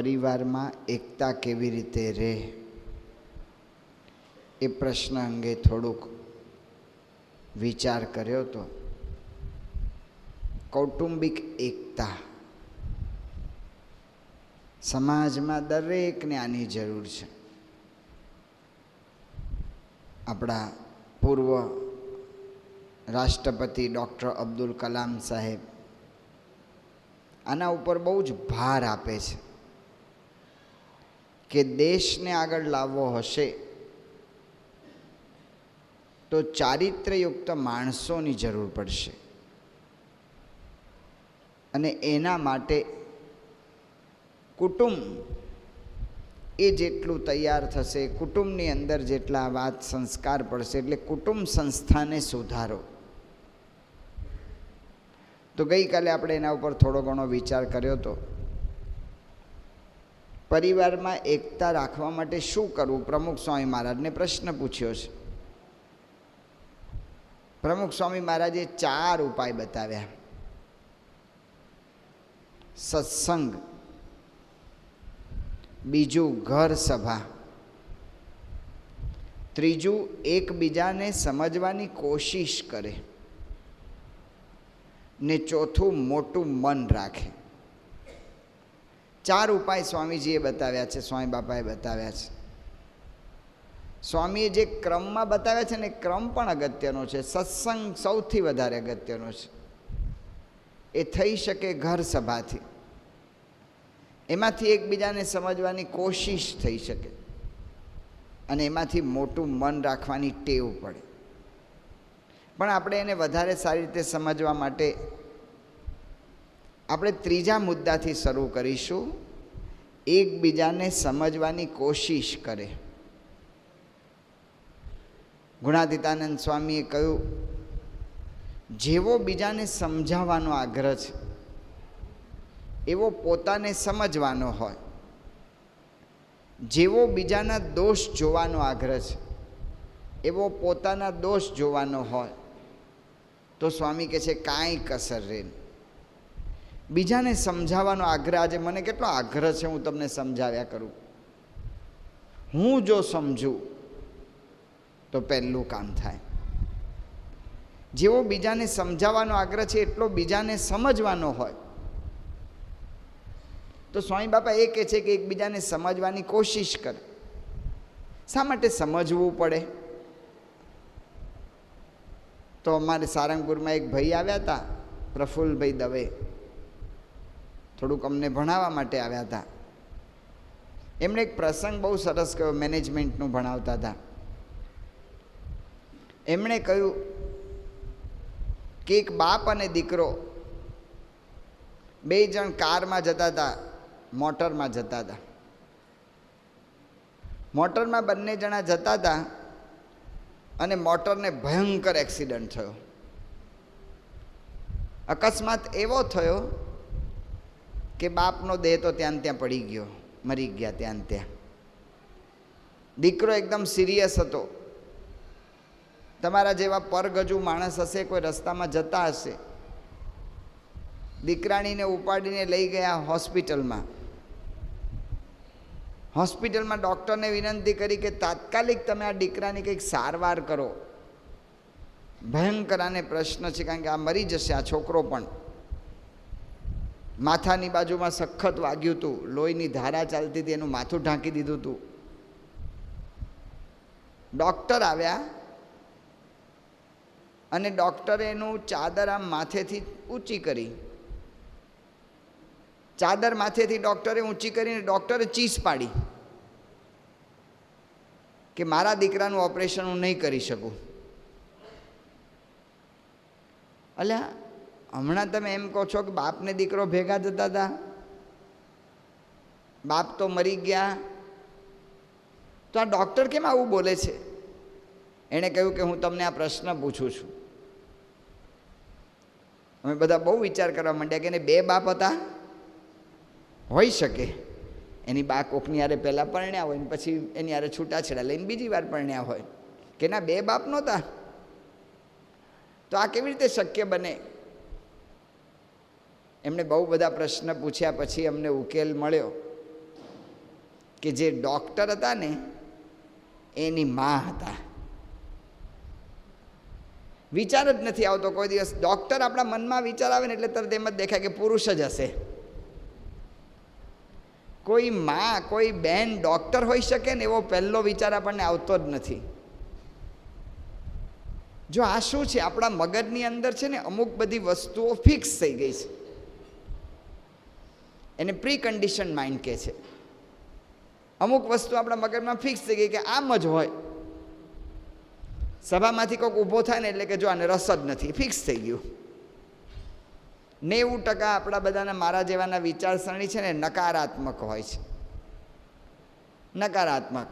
પરિવારમાં એકતા કેવી રીતે રહે એ પ્રશ્ન અંગે થોડુંક વિચાર કર્યો તો કૌટુંબિક એકતા સમાજમાં દરેકને આની જરૂર છે. આપણા પૂર્વ રાષ્ટ્રપતિ ડૉક્ટર અબ્દુલ કલામ સાહેબ આના ઉપર બહુ જ ભાર આપે છે કે દેશને આગળ લાવવો હશે તો ચારિત્ર્યયુક્ત માણસોની જરૂર પડશે અને એના માટે કુટુંબ એ જેટલું તૈયાર થશે, કુટુંબની અંદર જેટલા વાત સંસ્કાર પડશે, એટલે કુટુંબ સંસ્થાને સુધારો. તો ગઈકાલે આપણે એના ઉપર થોડો ઘણો વિચાર કર્યો હતો. પરિવારમાં એકતા રાખવા માટે શું કરવું? પ્રમુખ સ્વામી મહારાજને પ્રશ્ન પૂછ્યો છે. પ્રમુખ સ્વામી મહારાજે 4 ઉપાય બતાવ્યા. સત્સંગ, બીજું ઘર સભા, ત્રીજું એકબીજાને સમજવાની કોશિશ કરે ને ચોથું મોટું મન રાખે. 4 ઉપાય સ્વામીજીએ બતાવ્યા છે, સ્વામી બાપાએ બતાવ્યા છે. સ્વામીએ જે ક્રમમાં બતાવ્યા છે ને એ ક્રમ પણ અગત્યનો છે. સત્સંગ સૌથી વધારે અગત્યનો છે. એ થઈ શકે ઘર સભાથી, એમાંથી એકબીજાને સમજવાની કોશિશ થઈ શકે અને એમાંથી મોટું મન રાખવાની ટેવ પડે. પણ આપણે એને વધારે સારી રીતે સમજવા માટે આપણે ત્રીજા મુદ્દાથી શરૂ કરીશું. એકબીજાને સમજવાની કોશિશ કરે. ગુણાતીતાનંદ સ્વામીએ કહ્યું, જેવો બીજાને સમજાવવાનો આગ્રહ છે એવો પોતાને સમજવાનો હોય. જેવો બીજાના દોષ જોવાનો આગ્રહ છે એવો પોતાના દોષ જોવાનો હોય. તો સ્વામી કહે છે કાંઈ કસર રહે. બીજાને સમજાવવાનો આગ્રહ, આજે મને કેટલો આગ્રહ છે હું તમને સમજાવ્યા કરું. હું જો સમજું તો પહેલું કામ થાય. જેવો બીજાને સમજાવવાનો આગ્રહ છે એટલો બીજાને સમજવાનો હોય. તો સ્વામી બાપા એ કહે છે કે એકબીજાને સમજવાની કોશિશ કરે. શા માટે સમજવું પડે? તો અમારે સારંગપુરમાં એક ભાઈ આવ્યા હતા, પ્રફુલ્લભાઈ દવે, થોડુંક અમને ભણાવવા માટે આવ્યા હતા. એમણે એક પ્રસંગ બહુ સરસ કહ્યો, મેનેજમેન્ટનું ભણાવતા હતા. એમણે કહ્યું કે એક બાપ અને દીકરો 2 જણ કારમાં જતા હતા, મોટરમાં જતા હતા. મોટરમાં બંને જણા જતા હતા અને મોટરને ભયંકર એક્સિડન્ટ થયો. અકસ્માત એવો થયો કે બાપનો દેહ તો ત્યાં ત્યાં પડી ગયો, મરી ગયા ત્યાં ત્યાં. દીકરો એકદમ સિરિયસ હતો. તમારા જેવા પરગજુ માણસ હશે, કોઈ રસ્તામાં જતા હશે, દીકરાણીને ઉપાડીને લઈ ગયા હોસ્પિટલમાં. હોસ્પિટલમાં ડૉક્ટરને વિનંતી કરી કે તાત્કાલિક તમે આ દીકરાની કંઈક સારવાર કરો. ભયંકર આને પ્રશ્ન છે, કારણ કે આ મરી જશે. આ છોકરો પણ માથાની બાજુમાં સખત વાગ્યું હતું, લોહીની ધારા ચાલતી હતી, એનું માથું ઢાંકી દીધું હતું. ડૉક્ટર આવ્યા અને ડૉક્ટરે એનું ચાદર આમ માથેથી ઊંચી કરી. ચાદર માથેથી ડૉક્ટરે ઊંચી કરીને ડૉક્ટરે ચીસ પાડી કે મારા દીકરાનું ઓપરેશન હું નહીં કરી શકું. અલ્યા, હમણાં તમે એમ કહો છો કે બાપને દીકરો ભેગા જતા હતા, બાપ તો મરી ગયા, તો આ ડૉક્ટર કેમ આવું બોલે છે? એણે કહ્યું કે હું તમને આ પ્રશ્ન પૂછું છું. અમે બધા બહુ વિચાર કરવા માંડ્યા કે એને 2 બાપ હતા. હોઈ શકે એની બા કોકની યારે પહેલાં પરણ્યા હોય ને પછી એની યારે છૂટાછેડા લઈને બીજી વાર પરણ્યા હોય, કે ના 2 બાપ નહોતા. તો આ કેવી રીતે શક્ય બને? એમણે બહુ બધા પ્રશ્ન પૂછ્યા પછી અમને ઉકેલ મળ્યો કે જે ડૉક્ટર હતા ને એની મા હતા. વિચાર જ નથી આવતો કોઈ દિવસ. ડૉક્ટર આપણા મનમાં વિચાર આવે ને એટલે તરત એમ જ દેખાય કે પુરુષ જ હશે. કોઈ મા કોઈ બહેન ડૉક્ટર હોઈ શકે ને એવો પહેલો વિચાર આપણને આવતો જ નથી. જો આ શું છે, આપણા મગજની અંદર છે ને અમુક બધી વસ્તુઓ ફિક્સ થઈ ગઈ છે. એને પ્રી કન્ડિશન માઇન્ડ કહે છે. અમુક વસ્તુ આપણા મગજમાં ફિક્સ થઈ ગઈ કે આમ જ હોય. સભામાંથી કોઈક ઊભો થાય ને એટલે કે જો આને રસ જ નથી, ફિક્સ થઈ ગયું. 90% આપણા બધાના મારા જેવાના વિચારસરણી છે ને નકારાત્મક હોય છે. નકારાત્મક.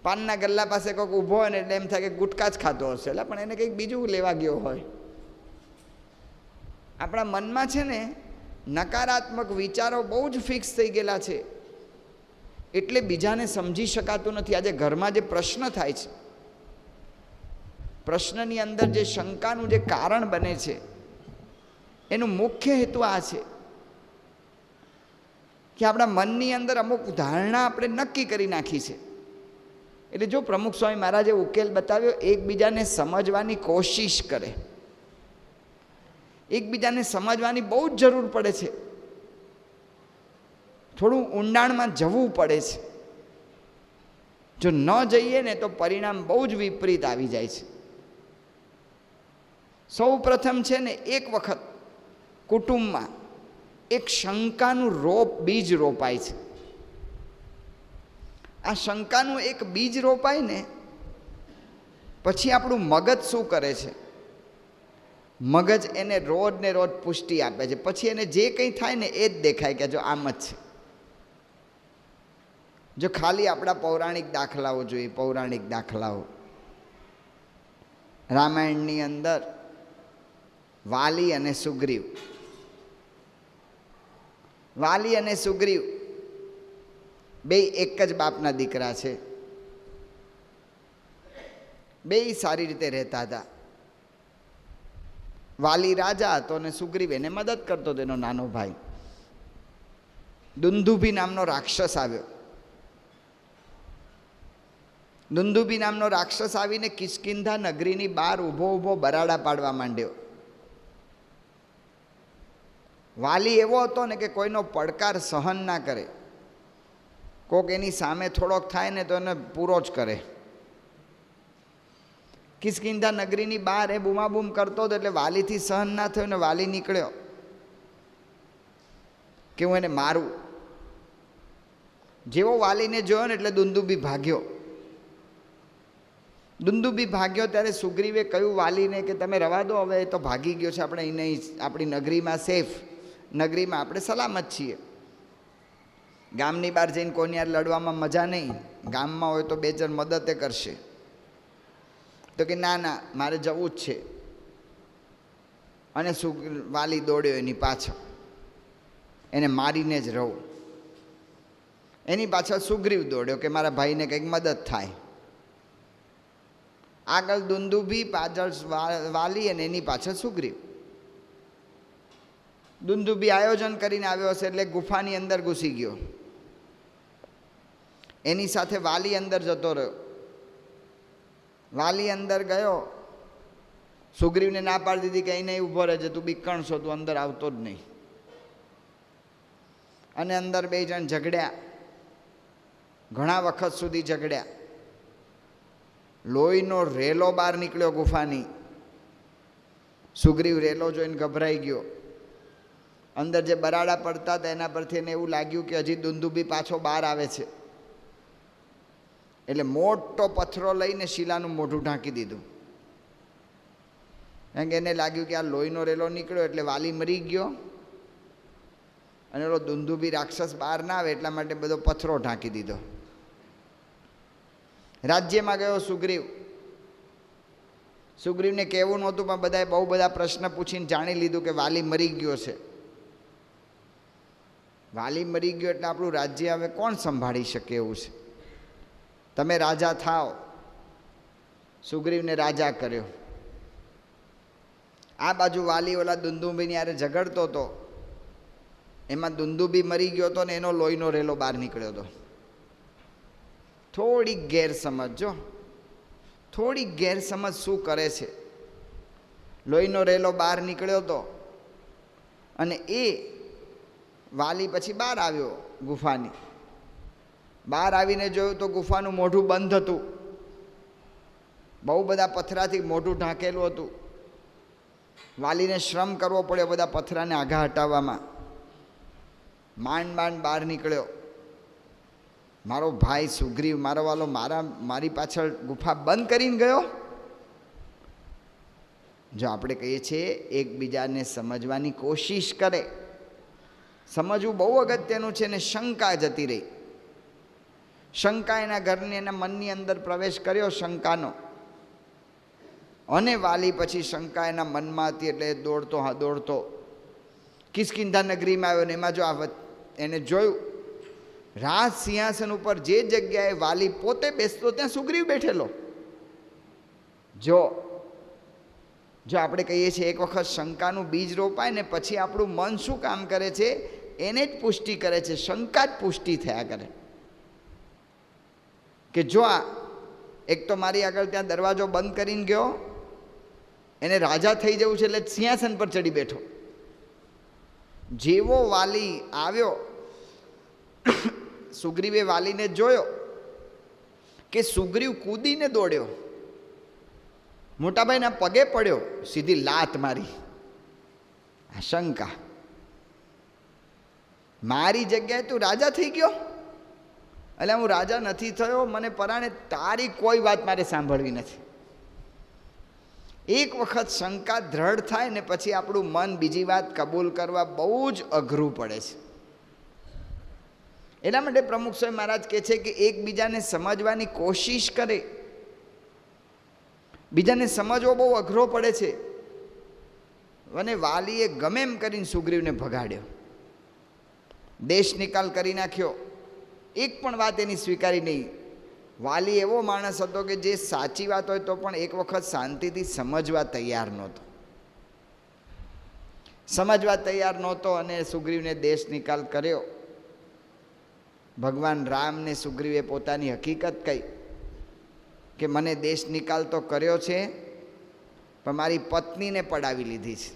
પાનના ગલ્લા પાસે કોઈક ઊભો હોય ને એટલે એમ થાય કે ગુટકા જ ખાતો હશે, એટલે પણ એને કંઈક બીજું લેવા ગયો હોય. આપણા મનમાં છે ને નકારાત્મક વિચારો બહુ જ ફિક્સ થઈ ગયેલા છે, એટલે બીજાને સમજી શકાતું નથી. આજે ઘરમાં જે પ્રશ્ન થાય છે, પ્રશ્નની અંદર જે શંકાનું જે કારણ બને છે, એનું મુખ્ય હેતુ આ છે કે આપણા મનની અંદર અમુક ધારણા આપણે નક્કી કરી નાખી છે. એટલે જો પ્રમુખ સ્વામી મહારાજે ઉકેલ બતાવ્યો, એકબીજાને સમજવાની કોશિશ કરે. એકબીજાને સમજવાની બહુ જ જરૂર પડે છે. થોડું ઊંડાણમાં જવું પડે છે. જો ન જઈએ ને તો પરિણામ બહુ જ વિપરીત આવી જાય છે. સૌ પ્રથમ છે ને એક વખત કુટુંબમાં એક શંકાનું બીજ રોપાય છે. આ શંકાનું એક બીજ રોપાય ને પછી આપણું મગજ શું કરે છે? મગજ એને રોજ ને રોજ પુષ્ટિ આપે છે. પછી એને જે કંઈ થાય ને એ જ દેખાય કે જો આમ જ છે. જો ખાલી આપણા પૌરાણિક દાખલાઓ જોઈએ, પૌરાણિક દાખલાઓ, રામાયણની અંદર વાલી અને સુગ્રીવ, વાલી અને સુગ્રીવ બે એક જ બાપના દીકરા છે. બે સારી રીતે રહેતા હતા. વાલી રાજા હતો અને સુગ્રીવ એને મદદ કરતો હતો, એનો નાનો ભાઈ. દુંદુભી નામનો રાક્ષસ આવ્યો. દુંદુભી નામનો રાક્ષસ આવીને કિષ્કિંધા નગરીની બહાર ઊભો ઊભો બરાડા પાડવા માંડ્યો. વાલી એવો હતો ને કે કોઈનો પડકાર સહન ના કરે. કોક એની સામે થોડોક થાય ને તો એને પૂરો જ કરે. કિષ્કિંધા નગરીની બહાર એ બૂમાબૂમ કરતો હતો એટલે વાલીથી સહન ના થયો ને વાલી નીકળ્યો કે હું એને મારું. જેવો વાલીને જોયો ને એટલે દુંદુભી ભાગ્યો. દુંદુભી ભાગ્યો ત્યારે સુગ્રીવે કહ્યું વાલીને કે તમે રવા દો, હવે એ તો ભાગી ગયો છે, આપણે અહીં આપણી નગરીમાં સેફ, નગરીમાં આપણે સલામત છીએ. ગામની બહાર જઈને કોઈની યાર લડવામાં મજા નહીં, ગામમાં હોય તો બે જણ મદદે કરશે. તો કે ના ના મારે જવું જ છે. અને વાલી દોડ્યો એની પાછળ, એને મારીને જ રહું. એની પાછળ સુગ્રીવ દોડ્યો કે મારા ભાઈને કંઈક મદદ થાય. આગળ દુંદુભી, પાછળ વાલી અને એની પાછળ સુગ્રીવ. દુંદુભી આયોજન કરીને આવ્યો હશે એટલે ગુફાની અંદર ઘૂસી ગયો. એની સાથે વાલી અંદર જતો રહ્યો. વાલી અંદર ગયો, સુગ્રીવને ના પાડી દીધી કે અહીં નહીં ઊભો રહેજે, તું બીકણ છો, તું અંદર આવતો જ નહીં. અને અંદર બે જણ ઝઘડ્યા, ઘણા વખત સુધી ઝઘડ્યા. લોહીનો રેલો બહાર નીકળ્યો ગુફાની. સુગ્રીવ રેલો જોઈને ગભરાઈ ગયો. અંદર જે બરાડા પડતા હતા એના પરથી એને એવું લાગ્યું કે હજી દુંદુભી પાછો બહાર આવે છે. એટલે મોટો પથ્થરો લઈને શીલાનું મોઢું ઢાંકી દીધું. કારણ કે એને લાગ્યું કે આ લોહીનો રેલો નીકળ્યો એટલે વાલી મરી ગયો અને એલો દુંદુભી રાક્ષસ બહાર ના આવે એટલા માટે બધો પથ્થરો ઢાંકી દીધો. રાજ્યમાં ગયો સુગ્રીવ. સુગ્રીવને કહેવું નહોતું પણ બધાએ બહુ બધા પ્રશ્ન પૂછીને જાણી લીધું કે વાલી મરી ગયો છે. વાલી મરી ગયો એટલે આપણું રાજ્ય હવે કોણ સંભાળી શકે એવું છે? તમે રાજા થાઓ. સુગ્રીવને રાજા કર્યો. આ બાજુ વાલી ઓલા દુંદુભીની યારે ઝઘડતો હતો, એમાં દુંદુભી મરી ગયો હતો ને એનો લોહીનો રેલો બહાર નીકળ્યો હતો. થોડીક ગેરસમજ, જો થોડીક ગેરસમજ શું કરે છે. લોહીનો રેલો બહાર નીકળ્યો હતો અને એ વાલી પછી બહાર આવ્યો ગુફાની. બહાર આવીને જોયું તો ગુફાનું મોઢું બંધ હતું. બહુ બધા પથ્થરાથી મોઢું ઢાંકેલું હતું. વાલીને શ્રમ કરવો પડ્યો બધા પથ્થરાને આઘા હટાવવામાં. માંડ બહાર નીકળ્યો. મારો ભાઈ સુગ્રીવ, મારો વાલો મારી પાછળ ગુફા બંધ કરીને ગયો. જો આપણે કહીએ છીએ એકબીજાને સમજવાની કોશિશ કરે, સમજવું બહુ અગત્યનું છે. ને શંકા જતી રહી. શંકા એના ઘરની, એના મનની અંદર પ્રવેશ કર્યો શંકાનો, અને વાલી પછી શંકા એના મનમાં હતી એટલે દોડતો કિષ્કિંધા નગરીમાં આવ્યો. ને એમાં જો એને જોયું રાજ સિંહાસન ઉપર જે જગ્યાએ વાલી પોતે બેસતો ત્યાં સુગ્રીવ બેઠેલો. જો આપણે કહીએ છીએ એક વખત શંકાનું બીજ રોપાય ને પછી આપણું મન શું કામ કરે છે, એને જ પુષ્ટિ કરે છે. શંકા જ પુષ્ટિ થયા કરે કે જો આ એક તો મારી આગળ ત્યાં દરવાજો બંધ કરીને ગયો, એને રાજા થઈ જવું છે એટલે સિંહાસન પર ચડી બેઠો. જેવો વાલી આવ્યો, સુગ્રીવે વાલીને જોયો કે સુગ્રીવ કૂદીને દોડ્યો, મોટાભાઈના પગે પડ્યો, સીધી લાત મારી. શંકા, મારી જગ્યાએ તું રાજા થઈ ગયો, એટલે હું રાજા નથી થયો, મને પરાણે તારી કોઈ વાત મારે સાંભળવી નથી. એક વખત શંકા દ્રઢ થાય ને પછી આપણું મન બીજી વાત કબૂલ કરવા બહુ જ અઘરું પડે છે. એટલા માટે પ્રમુખ સ્વામી મહારાજ કહે છે કે એકબીજાને સમજવાની કોશિશ કરે. બીજાને સમજવો બહુ અઘરો પડે છે. અને વાલીએ ગમે એમ કરીને સુગ્રીવને ભગાડ્યો, દેશ નિકાલ કરી નાખ્યો. એક પણ વાત એની સ્વીકારી નહીં. વાલી એવો માણસ હતો કે જે સાચી વાત હોય તો પણ એક વખત શાંતિથી સમજવા તૈયાર નહોતો. અને સુગ્રીવને દેશ નિકાલ કર્યો. ભગવાન રામને સુગ્રીવે પોતાની હકીકત કહી કે મને દેશ નિકાલ તો કર્યો છે પણ મારી પત્નીને પડાવી લીધી છે.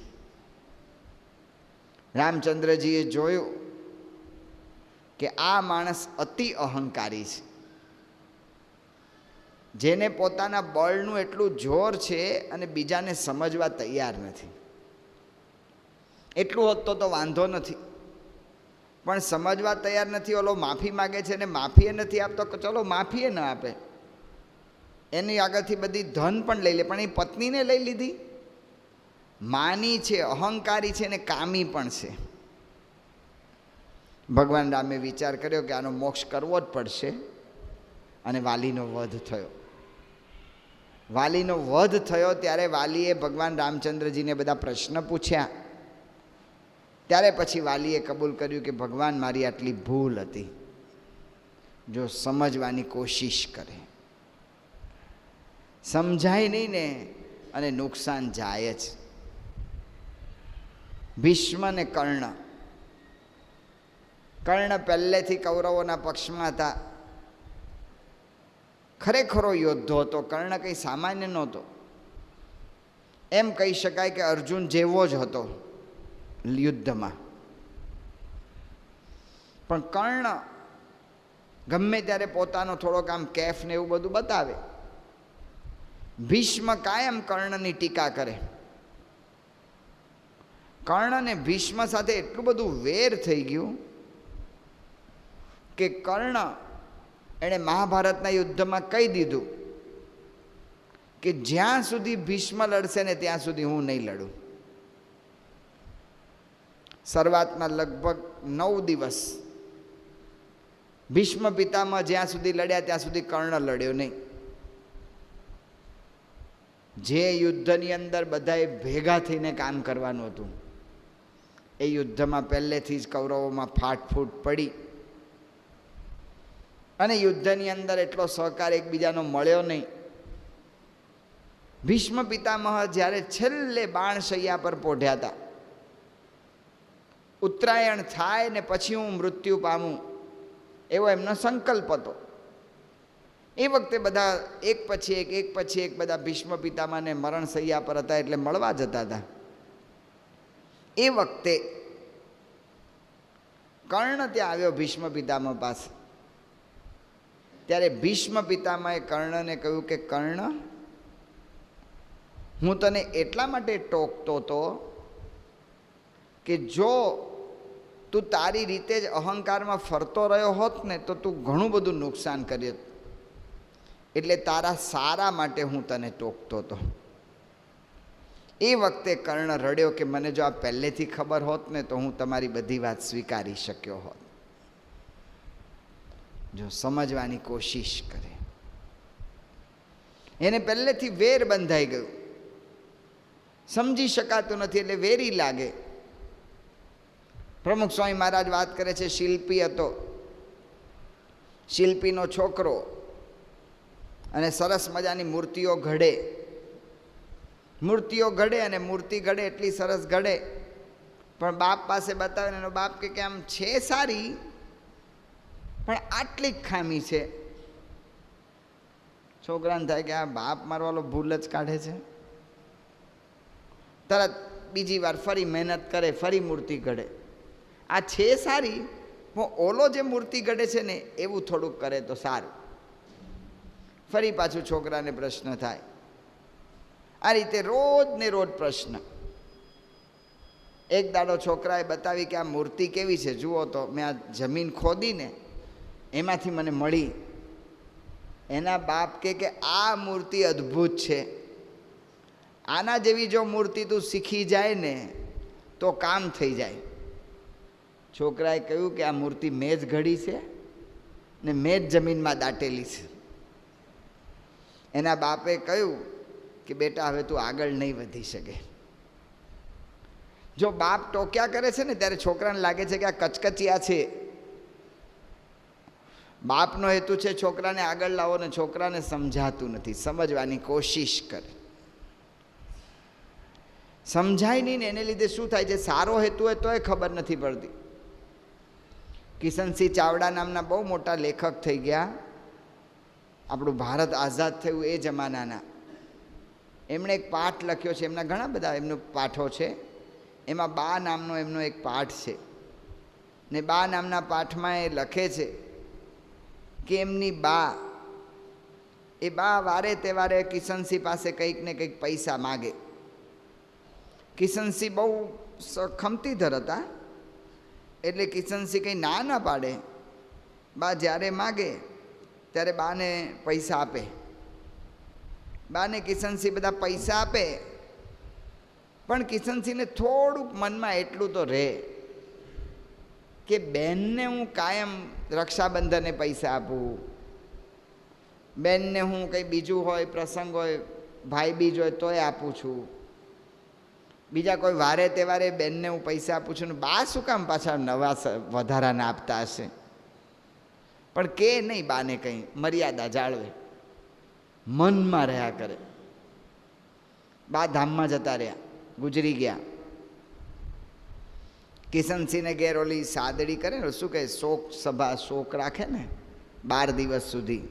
રામચંદ્રજીએ જોયું કે આ માણસ અતિ અહંકારી છે, જેને પોતાના બળનું એટલું જોર છે અને બીજાને સમજવા તૈયાર નથી. એટલું હોત તો વાંધો નથી, પણ સમજવા તૈયાર નથી. ઓલો માફી માગે છે ને માફીએ નથી આપતો, ચલો માફીએ ન આપે, એની આગળથી બધી ધન પણ લઈ લે, પણ એ પત્નીને લઈ લીધી. માની છે, અહંકારી છે ને કામી પણ છે. ભગવાન રામે વિચાર કર્યો કે આનો મોક્ષ કરવો જ પડશે, અને વાલીનો વધ થયો. ત્યારે વાલીએ ભગવાન રામચંદ્રજીને બધા પ્રશ્ન પૂછ્યા. ત્યારે પછી વાલીએ કબૂલ કર્યું કે ભગવાન મારી આટલી ભૂલ હતી. જો સમજવાની કોશિશ કરે, સમજાય નહીં ને અને નુકસાન જાય જ. ભીષ્મ ને કર્ણ પહેલેથી કૌરવોના પક્ષમાં હતા. ખરેખરો યોદ્ધો હતો. કર્ણ કંઈ સામાન્ય નહોતો. એમ કહી શકાય કે અર્જુન જેવો જ હતો યુદ્ધમાં. પણ કર્ણ ગમે ત્યારે પોતાનો થોડોક આમ કેફ ને એવું બધું બતાવે. ભીષ્મ કાયમ કર્ણની ટીકા કરે. કર્ણને ભીષ્મ સાથે એટલું બધું વેર થઈ ગયું કે કર્ણ એણે મહાભારતના યુદ્ધમાં કહી દીધું કે જ્યાં સુધી ભીષ્મ લડશે ને ત્યાં સુધી હું નહીં લડું. શરૂઆતમાં લગભગ 9 દિવસ ભીષ્મ પિતામહ જ્યાં સુધી લડ્યા ત્યાં સુધી કર્ણ લડ્યો નહીં. જે યુદ્ધની અંદર બધાએ ભેગા થઈને કામ કરવાનું હતું, એ યુદ્ધમાં પહેલેથી જ કૌરવોમાં ફાટફૂટ પડી અને યુદ્ધની અંદર એટલો સહકાર એકબીજાનો મળ્યો નહીં. ભીષ્મ પિતામહ જ્યારે છેલ્લે બાણશૈયા પર પોઢ્યા હતા, ઉત્તરાયણ થાય ને પછી હું મૃત્યુ પામું એવો એમનો સંકલ્પ હતો. એ વખતે બધા એક પછી એક બધા ભીષ્મ પિતામહને મરણ સૈયા પર હતા એટલે મળવા જતા હતા. એ વખતે કર્ણ ત્યાં આવ્યો ભીષ્મ પિતામહ પાસે. ત્યારે ભીષ્મ પિતામહે કર્ણને કહ્યું કે કર્ણ, હું તને એટલા માટે ટોકતો હતો કે જો તું તારી રીતે જ અહંકારમાં ફરતો રહ્યો હોત ને તો તું ઘણું બધું નુકસાન કર્યું. એટલે તારા સારા માટે હું તને ટોકતો હતો. એ વખતે કર્ણ રડ્યો કે મને જો આ પહેલેથી ખબર હોત ને તો હું તમારી બધી વાત સ્વીકારી શક્યો હોત. જો સમજવાની કોશિશ કરે, એને પહેલેથી વેર બંધાઈ ગયું, સમજી શકાતું નથી એટલે વેરી લાગે. પ્રમુખ સ્વામી મહારાજ વાત કરે છે, શિલ્પી હતો, શિલ્પીનો છોકરો, અને સરસ મજાની મૂર્તિઓ ઘડે અને મૂર્તિ ઘડે એટલી સરસ ઘડે, પણ બાપ પાસે બતાવે ને એનો બાપ કે આમ છે સારી પણ આટલી જ ખામી છે. છોકરાને થાય કે આ બાપ મારવાલો ભૂલ જ કાઢે છે. તરત બીજી વાર ફરી મહેનત કરે, ફરી મૂર્તિ ઘડે. આ છે સારી પણ ઓલો જે મૂર્તિ ઘડે છે ને એવું થોડુંક કરે તો સારું. ફરી પાછું છોકરાને પ્રશ્ન થાય. આ રીતે રોજ ને રોજ પ્રશ્ન. એક દાડો છોકરાએ બતાવી કે આ મૂર્તિ કેવી છે જુઓ તો, મેં આ જમીન ખોદીને એમાંથી મને મળી. એના બાપ કે આ મૂર્તિ અદ્ભુત છે, આના જેવી જો મૂર્તિ તું શીખી જાય ને તો કામ થઈ જાય. છોકરાએ કહ્યું કે આ મૂર્તિ મેં જ ઘડી છે ને મેં જ જમીનમાં દાટેલી છે. એના બાપે કહ્યું કે બેટા હવે તું આગળ નહીં વધી શકે. જો બાપ ટોક્યા કરે છે ને ત્યારે છોકરાને લાગે છે કે આ કચકચિયા છે. બાપનો હેતુ છે છોકરાને આગળ લાવો ને છોકરાને સમજાતું નથી. સમજવાની કોશિશ કરે, સમજાય નહીં ને એને લીધે શું થાય છે, સારો હેતુ હોય તોય ખબર નથી પડતી. કિશનસિંહ ચાવડા નામના બહુ મોટા લેખક થઈ ગયા, આપણું ભારત આઝાદ થયું એ જમાનાના. એમણે એક પાઠ લખ્યો છે, એમના ઘણા બધા એમનો પાઠો છે, એમાં બા નામનો એમનો એક પાઠ છે. ને બા નામના પાઠમાં એ લખે છે કે એમની બા વારે તહેવારે કિશનસિંહ પાસે કંઈક ને કંઈક પૈસા માગે. કિશનસિંહ બહુ ખમતીધર હતા એટલે કિશનસિંહ કંઈ ના પાડે. બા જ્યારે માગે ત્યારે બાને પૈસા આપે. બાને કિશનસિંહ બધા પૈસા આપે, પણ કિશનસિંહને થોડુંક મનમાં એટલું તો રહે કે બેનને હું કાયમ રક્ષાબંધને પૈસા આપું, બેનને હું કંઈ બીજું હોય પ્રસંગ હોય ભાઈ બીજ હોય તોય આપું છું, બીજા કોઈ વારે તહેવારે બેનને હું પૈસા આપું છું ને બા શું કામ પાછા નવા વધારાના આપતા હશે. પણ કે નહીં બાને કંઈ, મર્યાદા જાળવે, મનમાં રહ્યા કરે. બા ધામમાં જતા રહ્યા, ગુજરી ગયા. કિશનસિંહને ઘેર ઓલી સાદડી કરે ને, શું કહે, શોક સભા, શોક રાખે ને 12 દિવસ સુધી.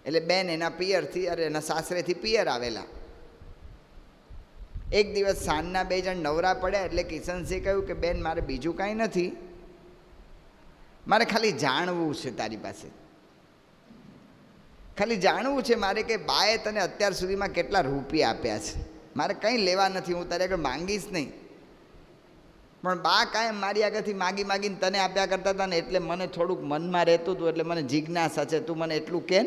એટલે બેન એના પિયરથી એના સાસરેથી પિયર આવેલા. એક દિવસ સાંજના 2 જણ નવરા પડ્યા એટલે કિશનસિંહ કહ્યું કે બેન મારે બીજું કાંઈ નથી, મારે ખાલી જાણવું છે તારી પાસે, ખાલી જાણવું છે મારે કે બાએ તને અત્યાર સુધીમાં કેટલા રૂપિયા આપ્યા છે. મારે કંઈ લેવા નથી, હું તારી આગળ માંગીશ નહીં, પણ બા કાંઈ મારી આગળથી માગીને તને આપ્યા કરતા હતા ને એટલે મને થોડુંક મનમાં રહેતું હતું, એટલે મને જિજ્ઞાસા છે, તું મને એટલું કે.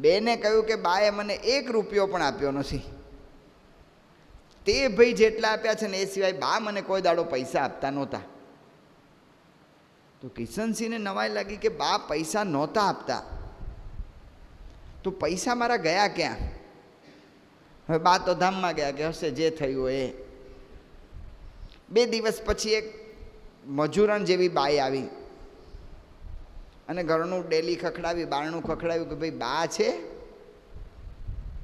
બેને કહ્યું કે બાએ મને 1 રૂપિયો પણ આપ્યો નથી, તે ભાઈ જેટલા આપ્યા છે ને એ સિવાય બા મને કોઈ દાડો પૈસા આપતા નહોતા. તો કિશનસિંહને નવાઈ લાગી કે બા પૈસા નહોતા આપતા, તો પૈસા મારા ગયા ક્યાં? હવે બા તો ધામમાં ગયા કે હશે જે થયું એ. 2 દિવસ પછી એક મજૂરણ જેવી બાઈ આવી અને ઘરનું ડેલી ખખડાવી, બારણું ખખડાવ્યું કે ભાઈ બા છે?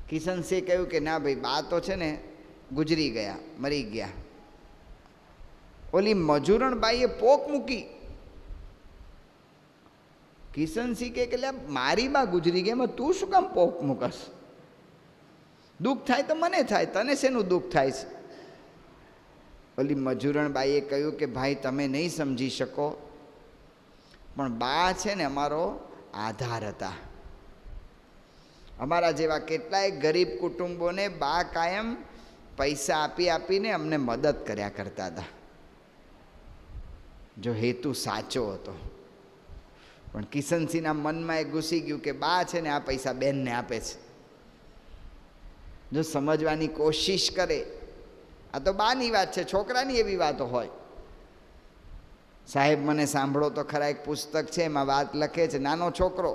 કિશનસિંહ કહ્યું કે ના ભાઈ બા તો છે ને ગુજરી ગયા, મરી ગયા. ઓલી મજૂરણ બાઈએ પોક મૂકી, કિશનસિંહ કે એટલે મારી બા ગુજરી ગઈ, એમાં તું શું કામ પોક મૂકસ? દુઃખ થાય તો મને થાય, તને શેનું દુઃખ થાય છે? ઓલી મજૂરણબાઈએ કહ્યું કે ભાઈ તમે નહીં સમજી શકો, પણ બા છે ને અમારો આધાર હતા. અમારા જેવા કેટલાય ગરીબ કુટુંબોને બા કાયમ પૈસા આપી આપીને અમને મદદ કર્યા કરતા હતા, જો હેતુ સાચો હતો. પણ કિશનસિંહના મનમાં એ ઘૂસી ગયું કે બા છે ને આ પૈસા બેનને આપે છે. જો સમજવાની કોશિશ કરે, આ તો બાની વાત છે, છોકરાની એવી વાતો હોય. સાહેબ મને સાંભળો તો ખરા, એક પુસ્તક છે એમાં વાત લખે છે, નાનો છોકરો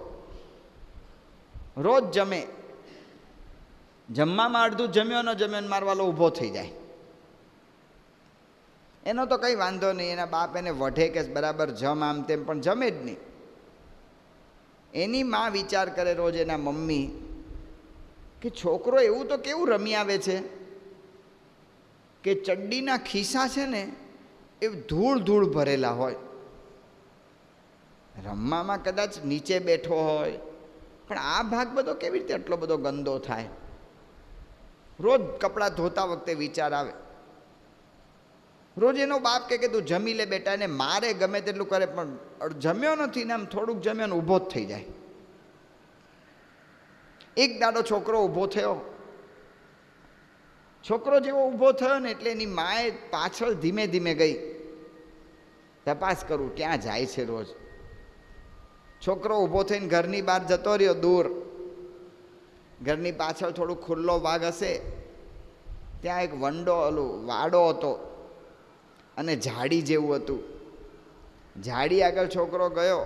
રોજ જમે, જમવામાં અડધું જમ્યો ન જમ્યો ને મારવાલો ઊભો થઈ જાય. એનો તો કંઈ વાંધો નહીં, એના બાપ એને વઢે કે બરાબર જમ આમ તેમ, પણ જમે જ નહીં. એની માં વિચાર કરે રોજ, એના મમ્મી, કે છોકરો એવું તો કેવું રમી આવે છે કે ચડ્ડીના ખિસ્સા છે ને એ ધૂળ ધૂળ ભરેલા હોય. રમવામાં કદાચ નીચે બેઠો હોય, પણ આ ભાગ બધો કેવી રીતે એટલો બધો ગંદો થાય? રોજ કપડાં ધોતા વખતે વિચાર આવે. રોજ એનો બાપ કે તું જમી લે બેટા, એને મારે ગમે તેટલું કરે, પણ જમ્યો નથી ને આમ થોડુંક જમ્યો ને ઊભો જ થઈ જાય. એક દાડો છોકરો ઊભો થયો. છોકરો જેવો ઊભો થયો ને એટલે એની માએ પાછળ ધીમે ધીમે ગઈ, તપાસ કરું ક્યાં જાય છે રોજ. છોકરો ઊભો થઈને ઘરની બહાર જતો રહ્યો, દૂર. ઘરની પાછળ થોડું ખુલ્લો ભાગ હશે, ત્યાં એક વાડો હતો અને ઝાડી જેવું હતું. ઝાડી આગળ છોકરો ગયો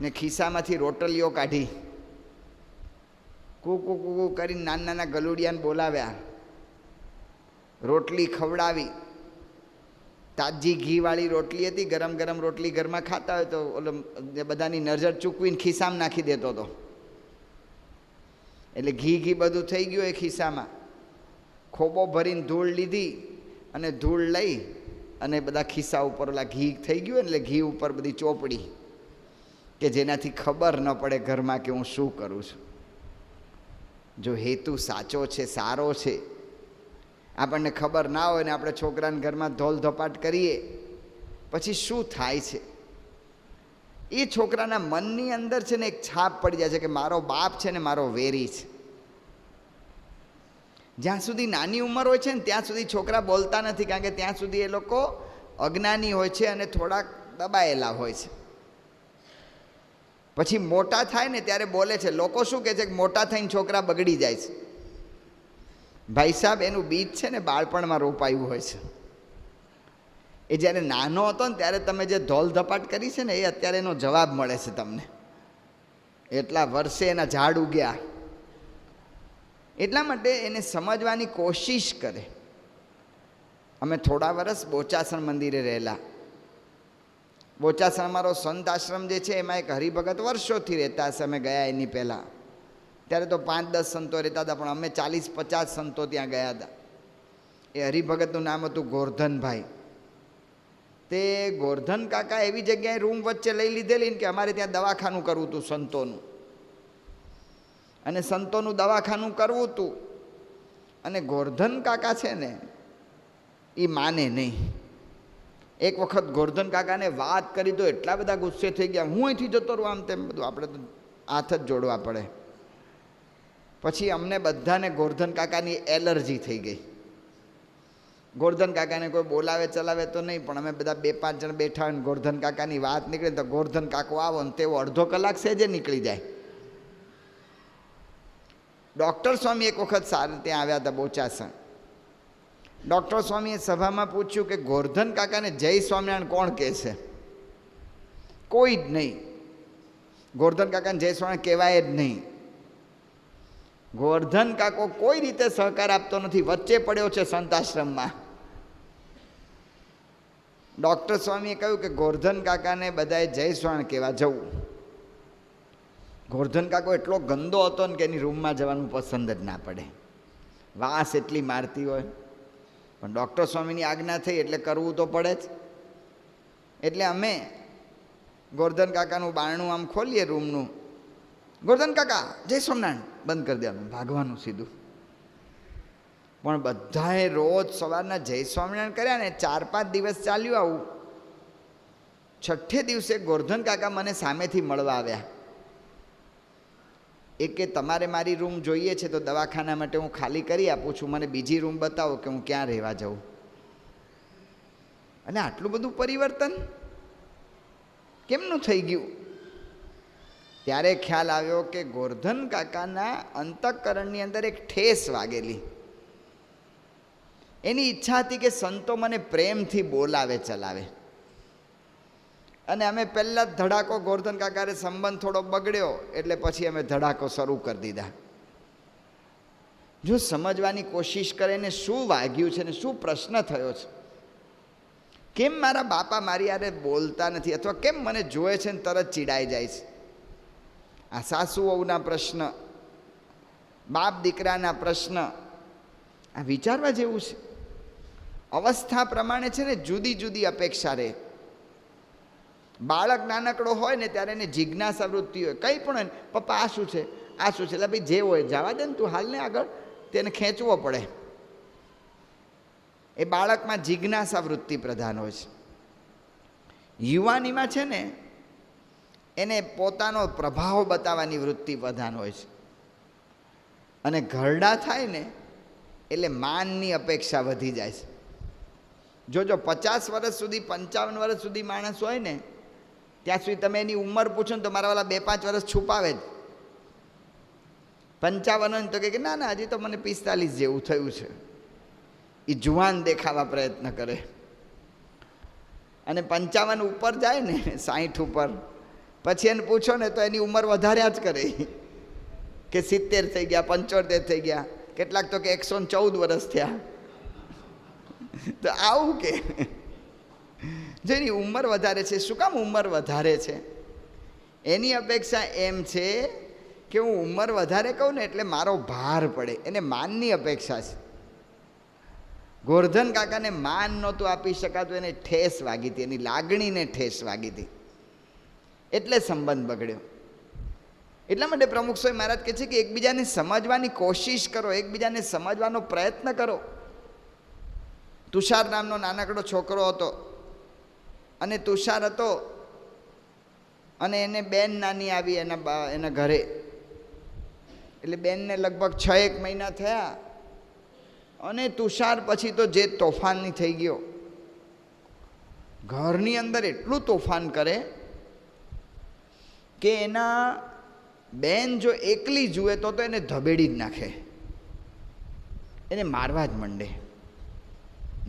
ને ખિસ્સામાંથી રોટલીઓ કાઢી, કૂકુ કૂકુ કરીને નાના નાના ગલુડિયાને બોલાવ્યા, રોટલી ખવડાવી. તાજી ઘીવાળી રોટલી હતી, ગરમ ગરમ રોટલી ઘરમાં ખાતા હોય તો ઓલો બધાની નજર ચૂકવીને ખિસ્સામાં નાખી દેતો હતો, એટલે ઘી બધું થઈ ગયું એ ખિસ્સામાં. ખોબો ભરીને ધૂળ લીધી અને ધૂળ લઈ અને બધા ખિસ્સા ઉપર ઓલા ઘી થઈ ગયું એટલે ઘી ઉપર બધી ચોપડી, કે જેનાથી ખબર ન પડે ઘરમાં કે હું શું કરું છું. જો હેતુ સાચો છે, સારો છે, આપણને ખબર ના હોય ને આપણે છોકરાને ઘરમાં ધોલ ધપાટ કરીએ, પછી શું થાય છે? એ છોકરાના મનની અંદર છે ને એક છાપ પડી જાય છે કે મારો બાપ છે ને મારો વેરી છે. જ્યાં સુધી નાની ઉંમર હોય છે ને ત્યાં સુધી છોકરા બોલતા નથી, કારણ કે ત્યાં સુધી એ લોકો અજ્ઞાની હોય છે અને થોડાક દબાયેલા હોય છે. પછી મોટા થાય ને ત્યારે બોલે છે. લોકો શું કહે છે કે મોટા થઈને છોકરા બગડી જાય છે. ભાઈ સાહેબ, એનું બીજ છે ને બાળપણમાં રોપાયું હોય છે. એ જ્યારે નાનો હતો ને ત્યારે તમે જે ધોલ ધપાટ કરી છે ને એ અત્યારે એનો જવાબ મળે છે તમને. એટલા વર્ષે એના ઝાડ ઉગ્યા. એટલા માટે એને સમજવાની કોશિશ કરે. અમે થોડા વર્ષ બોચાસણ મંદિરે રહેલા. બોચાસણ અમારો સંત આશ્રમ જે છે એમાં એક હરિભગત વર્ષોથી રહેતા હશે. અમે ગયા એની પહેલાં, ત્યારે તો 5-10 સંતો રહેતા હતા, પણ અમે 40-50 સંતો ત્યાં ગયા હતા. એ હરિભગતનું નામ હતું ગોરધનભાઈ. તે ગોરધન કાકા એવી જગ્યાએ રૂમ વચ્ચે લઈ લીધેલી ને કે અમારે ત્યાં દવાખાનું કરવું હતું સંતોનું, અને સંતોનું દવાખાનું કરવું હતું. અને ગોરધન કાકા છે ને એ માને નહીં. એક વખત ગોરધન કાકાને વાત કરી તો એટલા બધા ગુસ્સે થઈ ગયા, હું અહીંથી જતો રહું આમ તેમ બધું. આપણે તો હાથ જ જોડવા પડે. પછી અમને બધાને ગોરધન કાકાની એલર્જી થઈ ગઈ. ગોરધન કાકાને કોઈ બોલાવે ચલાવે તો નહીં, પણ અમે બધા 2-5 જણ બેઠા હોય ને ગોરધન કાકાની વાત નીકળે તો ગોરધન કાકો આવો ને તેવો અડધો કલાક સેજે નીકળી જાય. ડૉક્ટર સ્વામી એક વખત સારું ત્યાં આવ્યા હતા બોચાસણ. ડૉક્ટર સ્વામીએ સભામાં પૂછ્યું કે ગોરધન કાકાને જય સ્વામિનારાયણ કોણ કહે છે? કોઈ જ નહીં. ગોરધન કાકાને જય સ્વામિનારાયણ કહેવાય જ નહીં. ગોરધન કાકો કોઈ રીતે સહકાર આપતો નથી, વચ્ચે પડ્યો છે સંત આશ્રમમાં. ડૉક્ટર સ્વામીએ કહ્યું કે ગોરધન કાકાને બધાએ જય સ્વામિનારાયણ કહેવા જવું. ગોરધન કાકો એટલો ગંદો હતો ને કે એની રૂમમાં જવાનું પસંદ જ ના પડે, વાસ એટલી મારતી હોય. પણ ડૉક્ટર સ્વામીની આજ્ઞા થઈ એટલે કરવું તો પડે જ. એટલે અમે ગોરધન કાકાનું બારણું આમ ખોલીએ રૂમનું, ગોરધન કાકા જય સ્વામિનારાયણ, બંધ કરી દેવાનું, ભાગવાનું સીધું. પણ બધાએ રોજ સવારના જય સ્વામિનારાયણ કર્યા ને 4-5 દિવસ ચાલ્યું આવું. 6ઠે દિવસે ગોરધન કાકા મને સામેથી મળવા આવ્યા. એ કે તમારે મારી રૂમ જોઈએ છે તો દવાખાના માટે હું ખાલી કરી આપું છું, મને બીજી રૂમ બતાવો કે હું ક્યાં રહેવા જાઉં. અને આટલું બધું પરિવર્તન કેમનું થઈ ગયું? ત્યારે ખ્યાલ આવ્યો કે ગોરધન કાકાના અંતઃકરણની અંદર એક ઠેસ વાગેલી. એની ઈચ્છા હતી કે સંતો મને પ્રેમથી બોલાવે ચલાવે. અને અમે પહેલાં જ ધડાકો, ગોરધન કાકાએ સંબંધ થોડો બગડ્યો એટલે પછી અમે ધડાકો શરૂ કરી દીધા. જો સમજવાની કોશિશ કરે ને શું વાગ્યું છે ને શું પ્રશ્ન થયો છે, કેમ મારા બાપા મારી યારે બોલતા નથી, અથવા કેમ મને જોવે છે ને તરત ચીડાઈ જાય છે. આ સાસુ વહુના પ્રશ્ન, બાપ દીકરાના પ્રશ્ન, આ વિચારવા જેવું છે. અવસ્થા પ્રમાણે છે ને જુદી જુદી અપેક્ષા રહે. બાળક નાનકડો હોય ને ત્યારે એને જિજ્ઞાસા વૃત્તિ હોય, કંઈ પણ, પપ્પા આ શું છે, આ શું છે, એટલે ભાઈ જે હોય જવા દે ને, તું હાલને આગળ, તેને ખેંચવો પડે. એ બાળકમાં જિજ્ઞાસા વૃત્તિ પ્રધાન હોય છે. યુવાનીમાં છે ને એને પોતાનો પ્રભાવ બતાવવાની વૃત્તિ પ્રધાન હોય છે. અને ઘરડા થાય ને એટલે માનની અપેક્ષા વધી જાય છે. જો 50 વર્ષ સુધી, 55 વર્ષ સુધી માણસ હોય ને ત્યાં સુધી તમે એની ઉંમર પૂછો ને તો મારા વાળા 2-5 વર્ષ છુપાવે જ. 55 તો કે ના ના હજી તો મને 45 જેવું થયું છે. એ જુવાન દેખાવા પ્રયત્ન કરે. અને 55 ઉપર જાય ને, 60 ઉપર, પછી એને પૂછો ને તો એની ઉંમર વધાર્યા જ કરે કે 70 થઈ ગયા, 75 થઈ ગયા, કેટલાક તો કે 114 વર્ષ થયા. તો આવું કે જેની ઉંમર વધારે છે. શું કામ ઉંમર વધારે છે? એની અપેક્ષા એમ છે કે હું ઉંમર વધારે કહું ને એટલે મારો ભાર પડે, એને માનની અપેક્ષા છે. ગોરધન કાકાને માન નહોતું આપી શકાતું, એને ઠેસ વાગી હતી, એની લાગણીને ઠેસ વાગી હતી, એટલે સંબંધ બગડ્યો. એટલા માટે પ્રમુખ સ્વામી મહારાજ કહે છે કે એકબીજાને સમજવાની કોશિશ કરો, એકબીજાને સમજવાનો પ્રયત્ન કરો. તુષાર નામનો નાનકડો છોકરો હતો, અને તુષાર હતો અને એને બેન નાની આવી એના ઘરે. એટલે બેનને લગભગ 6-1 મહિના થયા અને તુષાર પછી તો જે તોફાનની થઈ ગયો. ઘરની અંદર એટલું તોફાન કરે કે એના બેન જો એકલી જુએ તો એને ધબેડી જ નાખે, એને મારવા જ માંડે.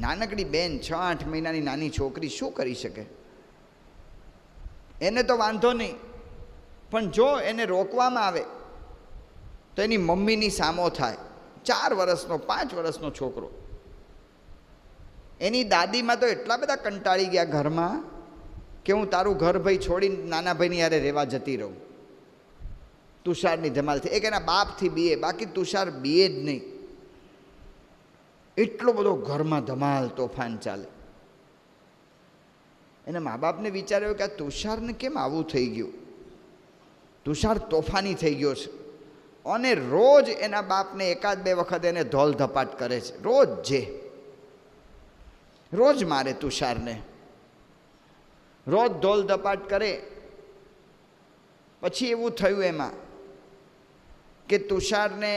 નાનકડી બેન, 6-8 મહિનાની નાની છોકરી શું કરી શકે? એને તો વાંધો નહીં, પણ જો એને રોકવામાં આવે તો એની મમ્મીની સામો થાય. 4 વર્ષનો 5 વર્ષનો છોકરો. એની દાદીમાં તો એટલા બધા કંટાળી ગયા ઘરમાં કે હું તારું ઘર ભાઈ છોડીને નાના ભાઈની યારે રહેવા જતી રહું. તુષારની ધમાલથી એક એના બાપથી બીએ, બાકી તુષાર બીએ જ નહીં. એટલો બધો ઘરમાં ધમાલ તોફાન ચાલે. એના મા બાપને વિચાર્યો કે આ તુષારને કેમ આવું થઈ ગયું? તુષાર તોફાની થઈ ગયો છે. અને રોજ એના બાપને 1-2 વખત એને ધોલ ધપાટ કરે છે. રોજ મારે તુષારને, રોજ ધોલ ધપાટ કરે. પછી એવું થયું એમાં કે તુષારને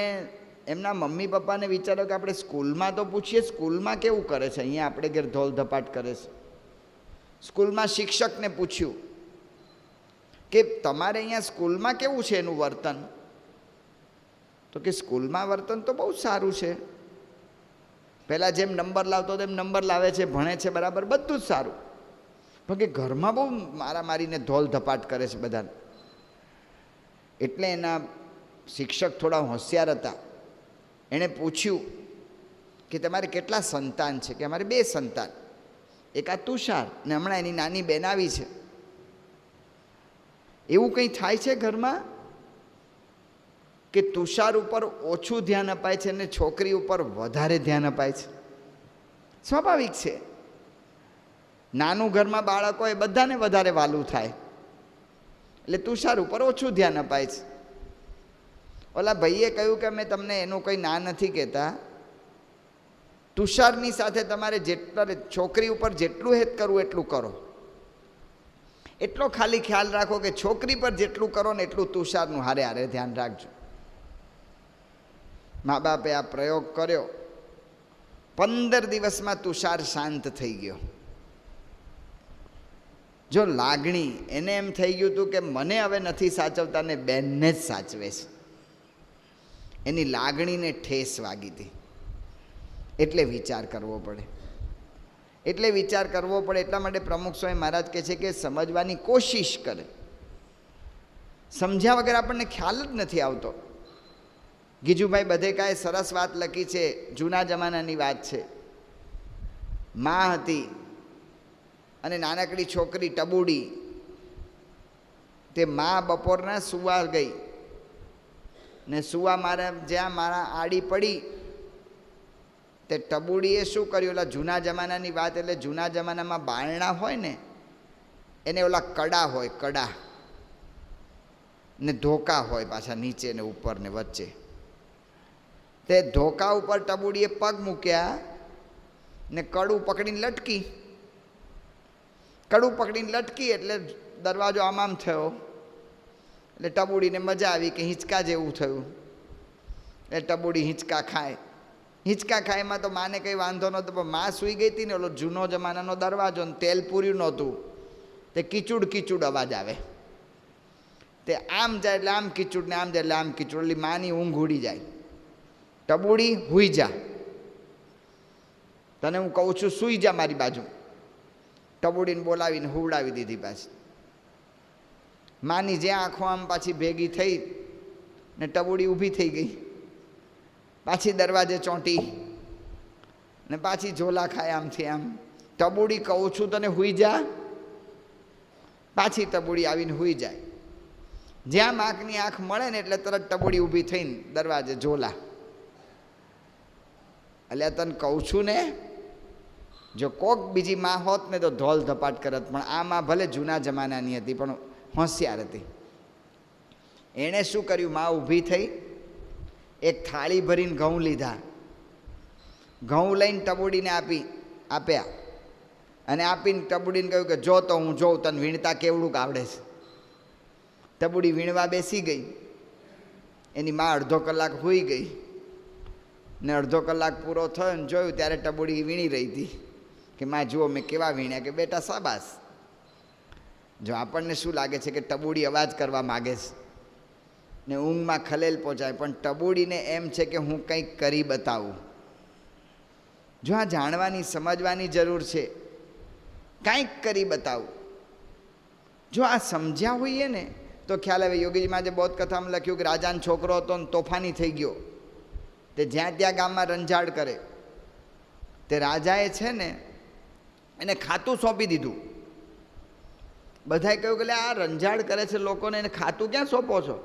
એમના મમ્મી પપ્પાને વિચાર્યો કે આપણે સ્કૂલમાં તો પૂછીએ, સ્કૂલમાં કેવું કરે છે, અહીંયા આપણે ઘેર ધોલ ધપાટ કરે છે. સ્કૂલમાં શિક્ષકને પૂછ્યું કે તમારે અહીંયા સ્કૂલમાં કેવું છે એનું વર્તન? તો કે સ્કૂલમાં વર્તન તો બહુ સારું છે, પહેલાં જેમ નંબર લાવતો તેમ નંબર લાવે છે, ભણે છે બરાબર, બધું જ સારું. પણ કે ઘરમાં બહુ મારીને ધોલ ધપાટ કરે છે બધાને. એટલે એના શિક્ષક થોડા હોશિયાર હતા. એણે પૂછ્યું કે તમારે કેટલા સંતાન છે? કે અમારે 2 સંતાન, એક આ તુષાર ને હમણાં એની નાની બેન આવી છે. એવું કંઈ થાય છે ઘરમાં કે તુષાર ઉપર ઓછું ધ્યાન અપાય છે અને છોકરી ઉપર વધારે ધ્યાન અપાય છે? સ્વાભાવિક છે. નાનું ઘરમાં બાળક હોય બધાને વધારે વાલું થાય, એટલે તુષાર ઉપર ઓછું ધ્યાન અપાય છે. ઓલા ભાઈએ કહ્યું કે અમે તમને એનું કંઈ ના નથી કહેતા, તુષારની સાથે તમારે જેટલા છોકરી ઉપર જેટલું હેત કરવું એટલું કરો, એટલો ખાલી ખ્યાલ રાખો કે છોકરી પર જેટલું કરો ને એટલું તુષારનું હારે હારે ધ્યાન રાખજો. મા બાપે આ પ્રયોગ કર્યો, 15 દિવસમાં તુષાર શાંત થઈ ગયો. જો લાગણી, એને એમ થઈ ગયું હતું કે મને હવે નથી સાચવતા ને બેનને જ સાચવે છે, એની લાગણીને ઠેસ વાગી હતી. એટલે વિચાર કરવો પડે, એટલા માટે પ્રમુખ સ્વામી મહારાજ કહે છે કે સમજવાની કોશિશ કરે. સમજ્યા વગર આપણને ખ્યાલ જ નથી આવતો. ગીજુભાઈ બધેકાએ સરસ વાત લખી છે, જૂના જમાનાની વાત છે. મા હતી અને નાનકડી છોકરી ટબુડી, તે મા બપોરના સુવા ગઈ ને સુવા જ્યાં મારા આડી પડી, તે ટબુડીએ શું કર્યું? ઓલા જૂના જમાનાની વાત, એટલે જૂના જમાનામાં બારણા હોય ને એને ઓલા કડા હોય, કડા ને ધોકા હોય પાછા નીચે ને ઉપર ને વચ્ચે. તે ધોકા ઉપર ટબુડીએ પગ મૂક્યા ને કડું પકડીને લટકી. એટલે દરવાજો આમ થયો, એટલે ટબુડીને મજા આવી કે હિંચકા જેવું થયું. એટલે ટબુડી હિંચકા ખાય એમાં તો માને કંઈ વાંધો નહોતો, પણ મા સૂઈ ગઈ હતી ને, ઓલો જૂનો જમાનાનો દરવાજો ને તેલ પૂર્યું નહોતું, તે કીચુડ અવાજ આવે. તે આમ જાય એટલે આમ કીચુડ ને આમ જાય એટલે આમ કીચુડ, એટલે માની ઊંઘ ઉડી જાય. ટબુડી હુઈ જા, તને હું કહું છું સૂઈ જા મારી બાજુ. ટબુડીને બોલાવીને હુવડાવી દીધી પાછી. માની જ્યાં આંખો આમ પાછી ભેગી થઈ ને ટબુડી ઊભી થઈ ગઈ, પાછી દરવાજે ચોંટી ને પાછી ઝોલા ખાય આમથી આમ. ટબુડી કહું છું તને હુઈ જા, પાછી ટબુડી આવીને હુઈ જાય. જ્યાં માકની આંખ મળે ને એટલે તરત ટબુડી ઊભી થઈને દરવાજે ઝોલા. એટલે તને કહું છું ને, જો કોક બીજી માં હોત ને તો ધોલ ધપાટ કરત, પણ આ માં ભલે જૂના જમાનાની હતી પણ હોશિયાર હતી. એણે શું કર્યું? માં ઊભી થઈ, એક થાળી ભરીને ઘઉં લીધા, ઘઉં લઈને ટબુડીને આપ્યા અને આપીને ટબુડીને કહ્યું કે જો તો હું જોઉં તને વીણતા કેવડું આવડે છે. ટબુડી વીણવા બેસી ગઈ. એની માં અડધો કલાક સૂઈ ગઈ ને અડધો કલાક પૂરો થયો ને જોયું ત્યારે ટબુડી વીણી રહી હતી. કે માં જુઓ મેં કેવા વીણ્યા. કે બેટા શાબાશ. જો આપણને શું લાગે છે કે ટબુડી અવાજ કરવા માગે છે ને ઊંઘમાં ખલેલ પહોંચાય, પણ ટબુડીને એમ છે કે હું કંઈક કરી બતાવું. જો આ જાણવાની સમજવાની જરૂર છે, કંઈક કરી બતાવું. જો આ સમજ્યા હોઈએ ને તો ખ્યાલ આવે. યોગીજી આજે બૌદ્ધ કથામાં લખ્યું કે રાજાનો છોકરો હતો ને તોફાની થઈ ગયો, તે જ્યાં ત્યાં ગામમાં રંજાડ કરે. તે રાજાએ છે ને એને ખાતું સોંપી દીધું. બધાએ કહ્યું કે આ રંજાડ કરે છે લોકોને, એને ખાતું ક્યાં સોંપો છો?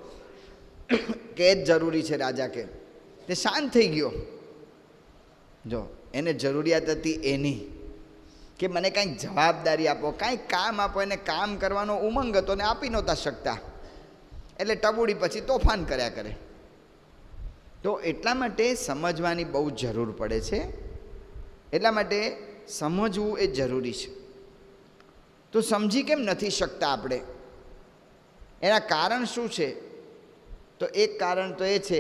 કે એ જ જરૂરી છે રાજા કે. તે શાંત થઈ ગયો. જો એને જરૂરિયાત હતી એની કે મને કાંઈક જવાબદારી આપો, કાંઈક કામ આપો. એને કામ કરવાનો ઉમંગ હતો ને આપી નહોતા શકતા, એટલે ટબુડી પછી તોફાન કર્યા કરે. તો એટલા માટે સમજવાની બહુ જરૂર પડે છે. એટલા માટે સમજવું એ જરૂરી છે. તો સમજી કેમ નથી શકતા આપણે? એના કારણ શું છે? તો એક કારણ તો એ છે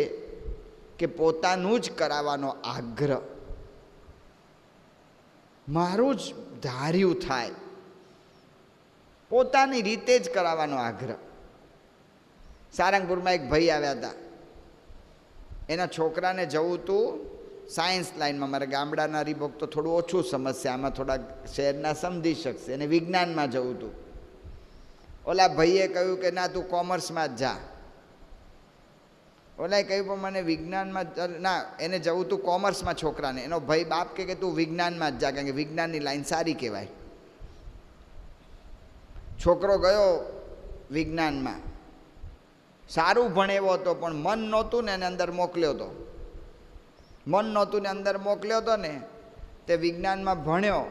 કે પોતાનું જ કરાવવાનો આગ્રહ, મારું જ ધાર્યું થાય, પોતાની રીતે જ કરાવવાનો આગ્રહ. સારંગપુરમાં એક ભાઈ આવ્યા હતા, એના છોકરાને જવું હતું સાયન્સ લાઈનમાં. મારા ગામડાના હરિભોગ તો થોડું ઓછું સમજશે, આમાં થોડા શહેરના સમજી શકશે. એને વિજ્ઞાનમાં જવું હતું. ઓલા ભાઈએ કહ્યું કે ના તું કોમર્સમાં જ જા. ઓલાએ કહ્યું પણ મને વિજ્ઞાનમાં ના, એને જવું હતું કોમર્સમાં છોકરાને. એનો ભાઈ બાપ કે તું વિજ્ઞાનમાં જ જા, કારણ કે વિજ્ઞાનની લાઈન સારી કહેવાય. છોકરો ગયો વિજ્ઞાનમાં, સારું ભણેવો હતો પણ મન નહોતું ને એને અંદર મોકલ્યો હતો. ને તે વિજ્ઞાનમાં ભણ્યો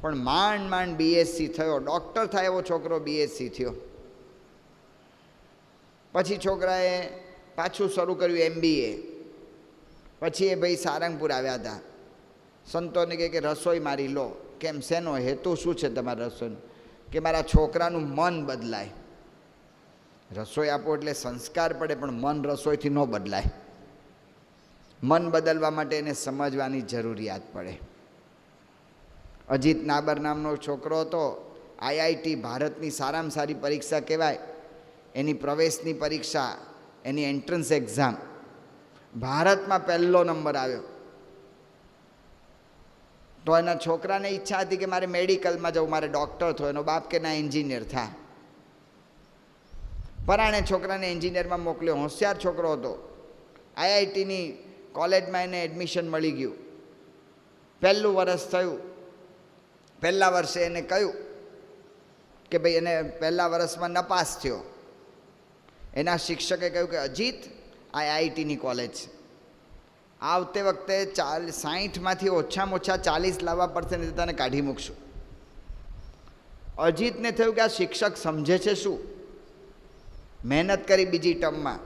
પણ માંડ BSc થયો. ડૉક્ટર થાય એવો છોકરો BSc થયો. પછી છોકરાએ પાછું શરૂ કર્યું MBA. પછી એ ભાઈ સારંગપુર આવ્યા હતા. સંતોને કહે કે રસોઈ મારી લો. કેમ, શેનો હેતુ શું છે તમારા રસોઈનો? કે મારા છોકરાનું મન બદલાય. રસોઈ આપો એટલે સંસ્કાર પડે, પણ મન રસોઈથી ન બદલાય. મન બદલવા માટે એને સમજવાની જરૂરિયાત પડે. અજીત નાબર નામનો છોકરો હતો. IIT ભારતની સારામાં સારી પરીક્ષા કહેવાય. એની પ્રવેશની પરીક્ષા, એની એન્ટ્રન્સ એક્ઝામ, ભારતમાં પહેલો નંબર આવ્યો. તો એના છોકરાને ઈચ્છા હતી કે મારે મેડિકલમાં જવું, મારે ડૉક્ટર થયો. એનો બાપ કે ના, એન્જિનિયર થા. પરાણે છોકરાને એન્જિનિયરમાં મોકલ્યો. હોશિયાર છોકરો હતો. IITની કોલેજમાં એને એડમિશન મળી ગયું. પહેલું વર્ષ થયું. પહેલા વર્ષે એને કહ્યું કે ભાઈ, એને પહેલા વર્ષમાં નપાસ થયો. એના શિક્ષકે કહ્યું કે અજીત, IITની કોલેજ છે, આવતે વખતે 60માંથી ઓછામાં ઓછા 40 લાવવા પડશે, નહીં તો તને કાઢી મૂકશું. અજીતને થયું કે આ શિક્ષક સમજે છે શું. મહેનત કરી બીજી ટર્મમાં,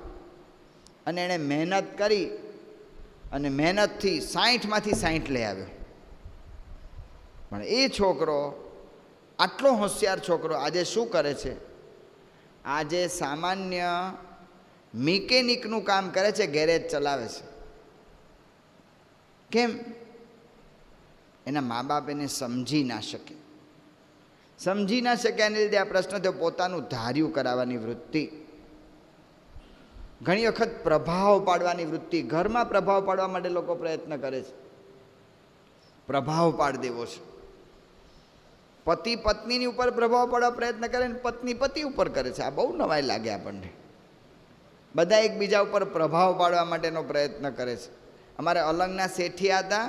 અને એણે મહેનત કરી અને મહેનતથી 60માંથી 60 લઈ આવ્યો. પણ એ છોકરો, આટલો હોશિયાર છોકરો, આજે શું કરે છે? આજે સામાન્ય મિકેનિકનું કામ કરે છે, ગેરેજ ચલાવે છે. કેમ? એના મા બાપ એને સમજી ના શકે. સમજી ના શકે એને લીધે આ પ્રશ્ન થયો. પોતાનું ધાર્યું કરાવવાની વૃત્તિ, ઘણી વખત પ્રભાવ પાડવાની વૃત્તિ. ઘરમાં પ્રભાવ પાડવા માટે લોકો પ્રયત્ન કરે છે. પ્રભાવ પાડી દેવો છે. પતિ પત્નીની ઉપર પ્રભાવ પાડવા પ્રયત્ન કરે ને પત્ની પતિ ઉપર કરે છે. આ બહુ નવાઈ લાગે આપણને. બધા એકબીજા ઉપર પ્રભાવ પાડવા માટેનો પ્રયત્ન કરે છે. અમારે અલંગના શેઠિયા હતા.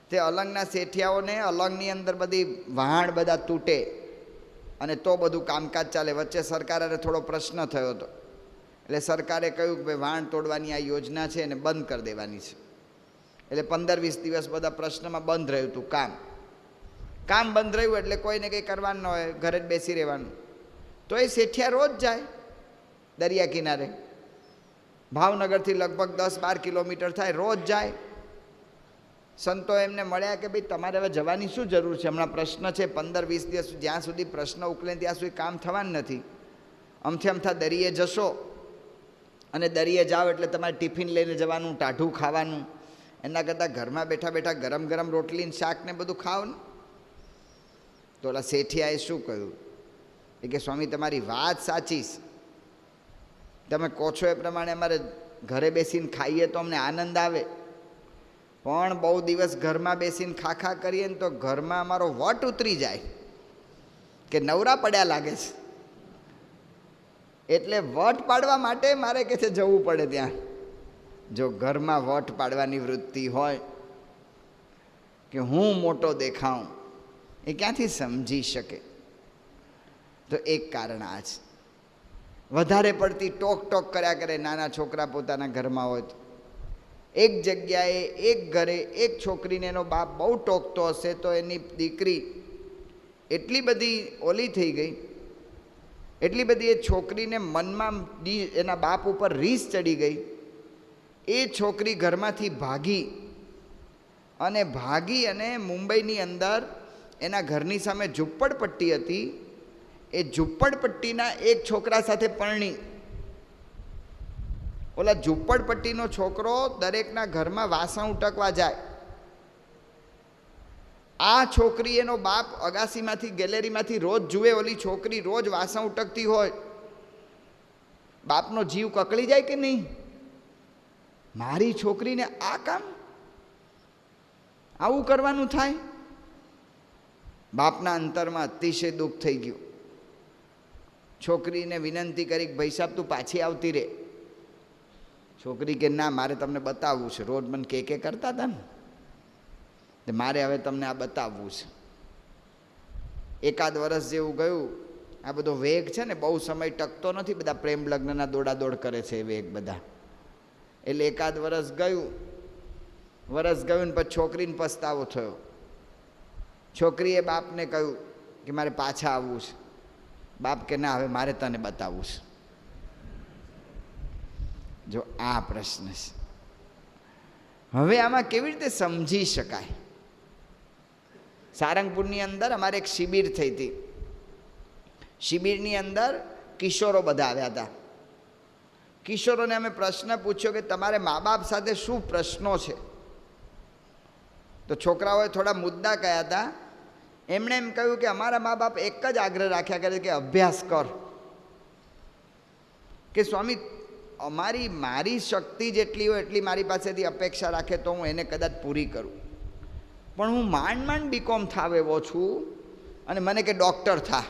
તે અલંગના શેઠિયાઓને અલંગની અંદર બધી વહાણ બધા તૂટે અને તો બધું કામકાજ ચાલે. વચ્ચે સરકારે થોડો પ્રશ્ન થયો હતો, એટલે સરકારે કહ્યું કે ભાઈ, વહાણ તોડવાની આ યોજના છે એને બંધ કરી દેવાની છે. એટલે 15-20 દિવસ બધા પ્રશ્નમાં બંધ રહ્યું હતું કામ બંધ રહ્યું એટલે કોઈને કંઈ કરવાનું ન હોય, ઘરે જ બેસી રહેવાનું. તો એ શેઠિયા રોજ જાય દરિયા કિનારે. ભાવનગરથી લગભગ 10-12 કિલોમીટર થાય. રોજ જાય. સંતો એમને મળ્યા કે ભાઈ, તમારે હવે જવાની શું જરૂર છે? હમણાં પ્રશ્ન છે, 15-20 દિવસ જ્યાં સુધી પ્રશ્ન ઉકલે ત્યાં સુધી કામ થવાનું નથી. અમથા દરિયે જશો અને દરિયે જાઓ એટલે તમારે ટિફિન લઈને જવાનું, ટાઢું ખાવાનું. એના કરતાં ઘરમાં બેઠા બેઠા ગરમ ગરમ રોટલી ને શાક ને બધું ખાઓ ને. તો ઓલા શેઠિયાએ શું કહ્યું? એ કે સ્વામી, તમારી વાત સાચી છે. તમે કહો છો એ પ્રમાણે અમારે ઘરે બેસીને ખાઈએ તો અમને આનંદ આવે, પણ બહુ દિવસ ઘરમાં બેસીને ખા કરીએ ને તો ઘરમાં અમારો વટ ઉતરી જાય કે નવરા પડ્યા લાગે છે. એટલે વટ પાડવા માટે મારે કે છે જવું પડે ત્યાં. જો ઘરમાં વટ પાડવાની વૃત્તિ હોય કે હું મોટો દેખાઉં, એ ક્યાંથી સમજી શકે? તો એક કારણ આ છે. વધારે પડતી ટોક કર્યા કરે નાના છોકરા પોતાના ઘરમાં હોય તો. એક જગ્યાએ એક ઘરે એક છોકરીને એનો બાપ બહુ ટોકતો હશે તો એની દીકરી એટલી બધી ઓલી થઈ ગઈ, એટલી બધી એ છોકરીને મનમાં એના બાપ ઉપર રીસ ચડી ગઈ. એ છોકરી ઘરમાંથી ભાગી અને મુંબઈની અંદર એના ઘરની સામે ઝૂંપડપટ્ટી હતી. એ ઝૂંપડપટ્ટીના એક છોકરા સાથે પરણી. ઓલા ઝૂંપડપટ્ટીનો છોકરો દરેકના ઘરમાં વાસણ ઉટકવા જાય. આ છોકરી એનો બાપ અગાસીમાંથી ગેલેરીમાંથી રોજ જુએ ઓલી છોકરી રોજ વાસણ ઉટકતી હોય. બાપનો જીવ કકળી જાય કે નહીં? મારી છોકરીને આ કામ, આવું કરવાનું થાય? બાપના અંતરમાં અતિશય દુઃખ થઈ ગયું. છોકરીને વિનંતી કરી કે ભાઈ સાહેબ, તું પાછી આવતી રહે. છોકરી કે ના, મારે તમને બતાવવું છે. રોજ મને કે કરતા હતા ને, મારે હવે તમને આ બતાવવું છે. એકાદ વર્ષ જેવું ગયું. આ બધો વેગ છે ને, બહુ સમય ટકતો નથી. બધા પ્રેમ લગ્નના દોડાદોડ કરે છે એ વેગ બધા. એટલે એકાદ વર્ષ ગયું ને પછી છોકરીને પસ્તાવો થયો. છોકરીએ બાપને કહ્યું કે મારે પાછા આવવું છે. બાપ કે ના, હવે મારે તને બતાવવું છે. જો આ પ્રશ્ન છે. હવે આમાં કેવી રીતે સમજી શકાય? સારંગપુરની અંદર અમારે એક શિબિર થઈ હતી. શિબિરની અંદર કિશોરો બધા આવ્યા હતા. કિશોરોને અમે પ્રશ્ન પૂછ્યો કે તમારે મા બાપ સાથે શું પ્રશ્નો છે? તો છોકરાઓએ થોડા મુદ્દા કહ્યા હતા. એમણે એમ કહ્યું કે અમારા મા બાપ એક જ આગ્રહ રાખ્યા કરે કે અભ્યાસ કર. કે સ્વામી મારી શક્તિ જેટલી હોય એટલી મારી પાસેથી અપેક્ષા રાખે તો હું એને કદાચ પૂરી કરું, પણ હું માંડ બીકોમ થાવ એવો છું અને મને કે ડૉક્ટર થા.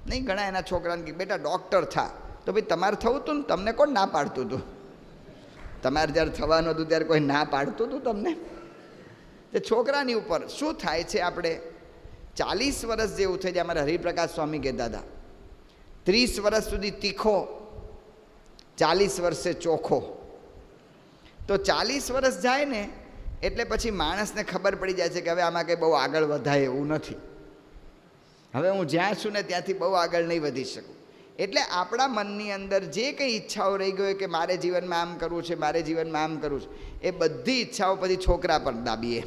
નહીં, ઘણા એના છોકરાને કે બેટા ડૉક્ટર થા. તો ભાઈ તમારે થવું હતું ને, તમને કોણ ના પાડતું હતું? તમારે જ્યારે થવાનું હતું ત્યારે કોઈ ના પાડતું હતું તમને? તે છોકરાની ઉપર શું થાય છે, આપણે 40 વર્ષ જેવું થઈ જાય. અમારા હરિપ્રકાશ સ્વામી કહેતા હતા 30 વર્ષ સુધી તીખો, 40 વર્ષે ચોખ્ખો. તો 40 વર્ષ જાય ને એટલે પછી માણસને ખબર પડી જાય છે કે હવે આમાં કંઈ બહુ આગળ વધાય એવું નથી. હવે હું જ્યાં છું ને ત્યાંથી બહુ આગળ નહીં વધી શકું. એટલે આપણા મનની અંદર જે કંઈ ઈચ્છાઓ રહી ગઈ કે મારે જીવનમાં આમ કરવું છે, મારે જીવનમાં આમ કરવું છે, એ બધી ઈચ્છાઓ પછી છોકરા પર દાબીએ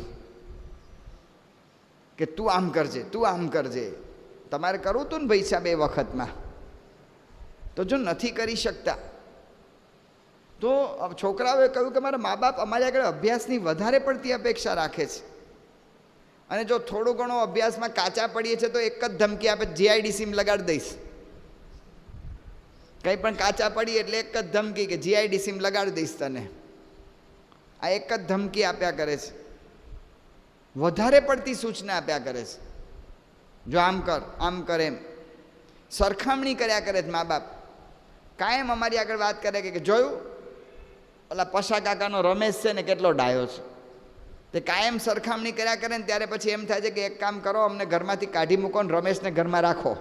કે તું આમ કરજે, તું આમ કરજે. તમારે કરવું હતું ને ભાઈ સાહેબ એ વખતમાં, તો જો નથી કરી શકતા તો છોકરાઓએ કહ્યું કે મારા મા બાપ અમારી આગળ અભ્યાસની વધારે પડતી અપેક્ષા રાખે છે, અને જો થોડું ઘણો અભ્યાસમાં કાચા પડીએ છીએ તો એક જ ધમકી આપે, જીઆઈડીસીમાં લગાડી દઈશ. કંઈ પણ કાચા પડીએ એટલે એક જ ધમકી કે જીઆઈડીસીમાં લગાડી દઈશ તને. આ એક જ ધમકી આપ્યા કરે છે, વધારે પડતી સૂચના આપ્યા કરે છે. જો આમ કર, આમ કર, એમ સરખામણી કર્યા કરે છે મા બાપ. કાયમ અમારી આગળ વાત કરે કે જોયું ઓલા પશા કાકાનો રમેશ છે ને કેટલો ડાયો છે. તે કાયમ સરખામણી કર્યા કરે ને ત્યારે પછી એમ થાય છે કે એક કામ કરો, અમને ઘરમાંથી કાઢી મૂકો ને રમેશને ઘરમાં રાખો.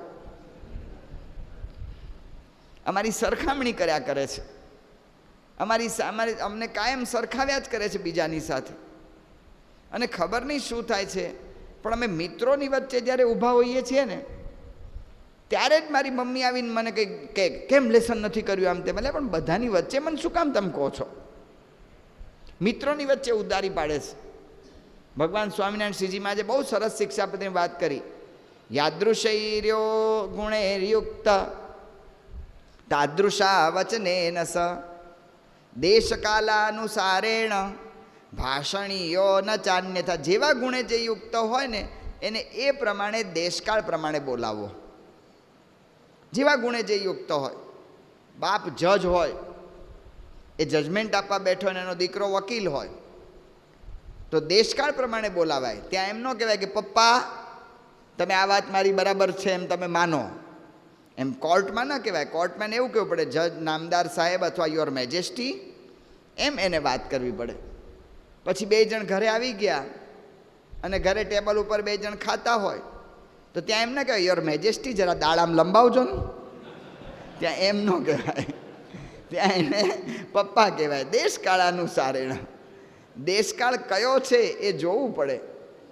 અમારી સરખામણી કર્યા કરે છે, અમને કાયમ સરખાવ્યા જ કરે છે બીજાની સાથે. અને ખબર નહીં શું થાય છે, પણ અમે મિત્રોની વચ્ચે જ્યારે ઊભા હોઈએ છીએ ને ત્યારે જ મારી મમ્મી આવીને મને કંઈ કે કેમ લેસન નથી કર્યું આમ તેમ. એટલે પણ બધાની વચ્ચે મને શું કામ તમે કહો છો? મિત્રોની વચ્ચે ઉદારી પાડે છે. ભગવાન સ્વામિનારાયણ શ્રીજીમાં આજે બહુ સરસ શિક્ષાપતિની વાત કરી. યાદૃશૈર્યો ગુણૈર્યુક્ત તાદૃશા વચનેન સ દેશકાલાનુસારેણ ભાષણીયો ન ચાન્યથા. જેવા ગુણે જે યુક્ત હોય ને એને એ પ્રમાણે દેશકાળ પ્રમાણે બોલાવો. જેવા ગુણે જે યુક્ત હોય, બાપ જજ હોય, એ જજમેન્ટ આપવા બેઠો અને એનો દીકરો વકીલ હોય તો દેશકાળ પ્રમાણે બોલાવાય. ત્યાં એમ ન કહેવાય કે પપ્પા તમે આ વાત મારી બરાબર છે એમ તમે માનો. એમ કોર્ટમાં ન કહેવાય. કોર્ટમાં એવું કહેવું પડે જજ નામદાર સાહેબ અથવા યોર મેજેસ્ટી, એમ એને વાત કરવી પડે. પછી 2 જણ ઘરે આવી ગયા અને ઘરે ટેબલ ઉપર 2 જણ ખાતા હોય તો ત્યાં એમ ન કહેવાય યોર મેજેસ્ટી જરા દાડામ લંબાવજો ને. ત્યાં એમ ન કહેવાય, ત્યાં એને પપ્પા કહેવાય. દેશકાળ અનુસારેણ, દેશકાળ કયો છે એ જોવું પડે.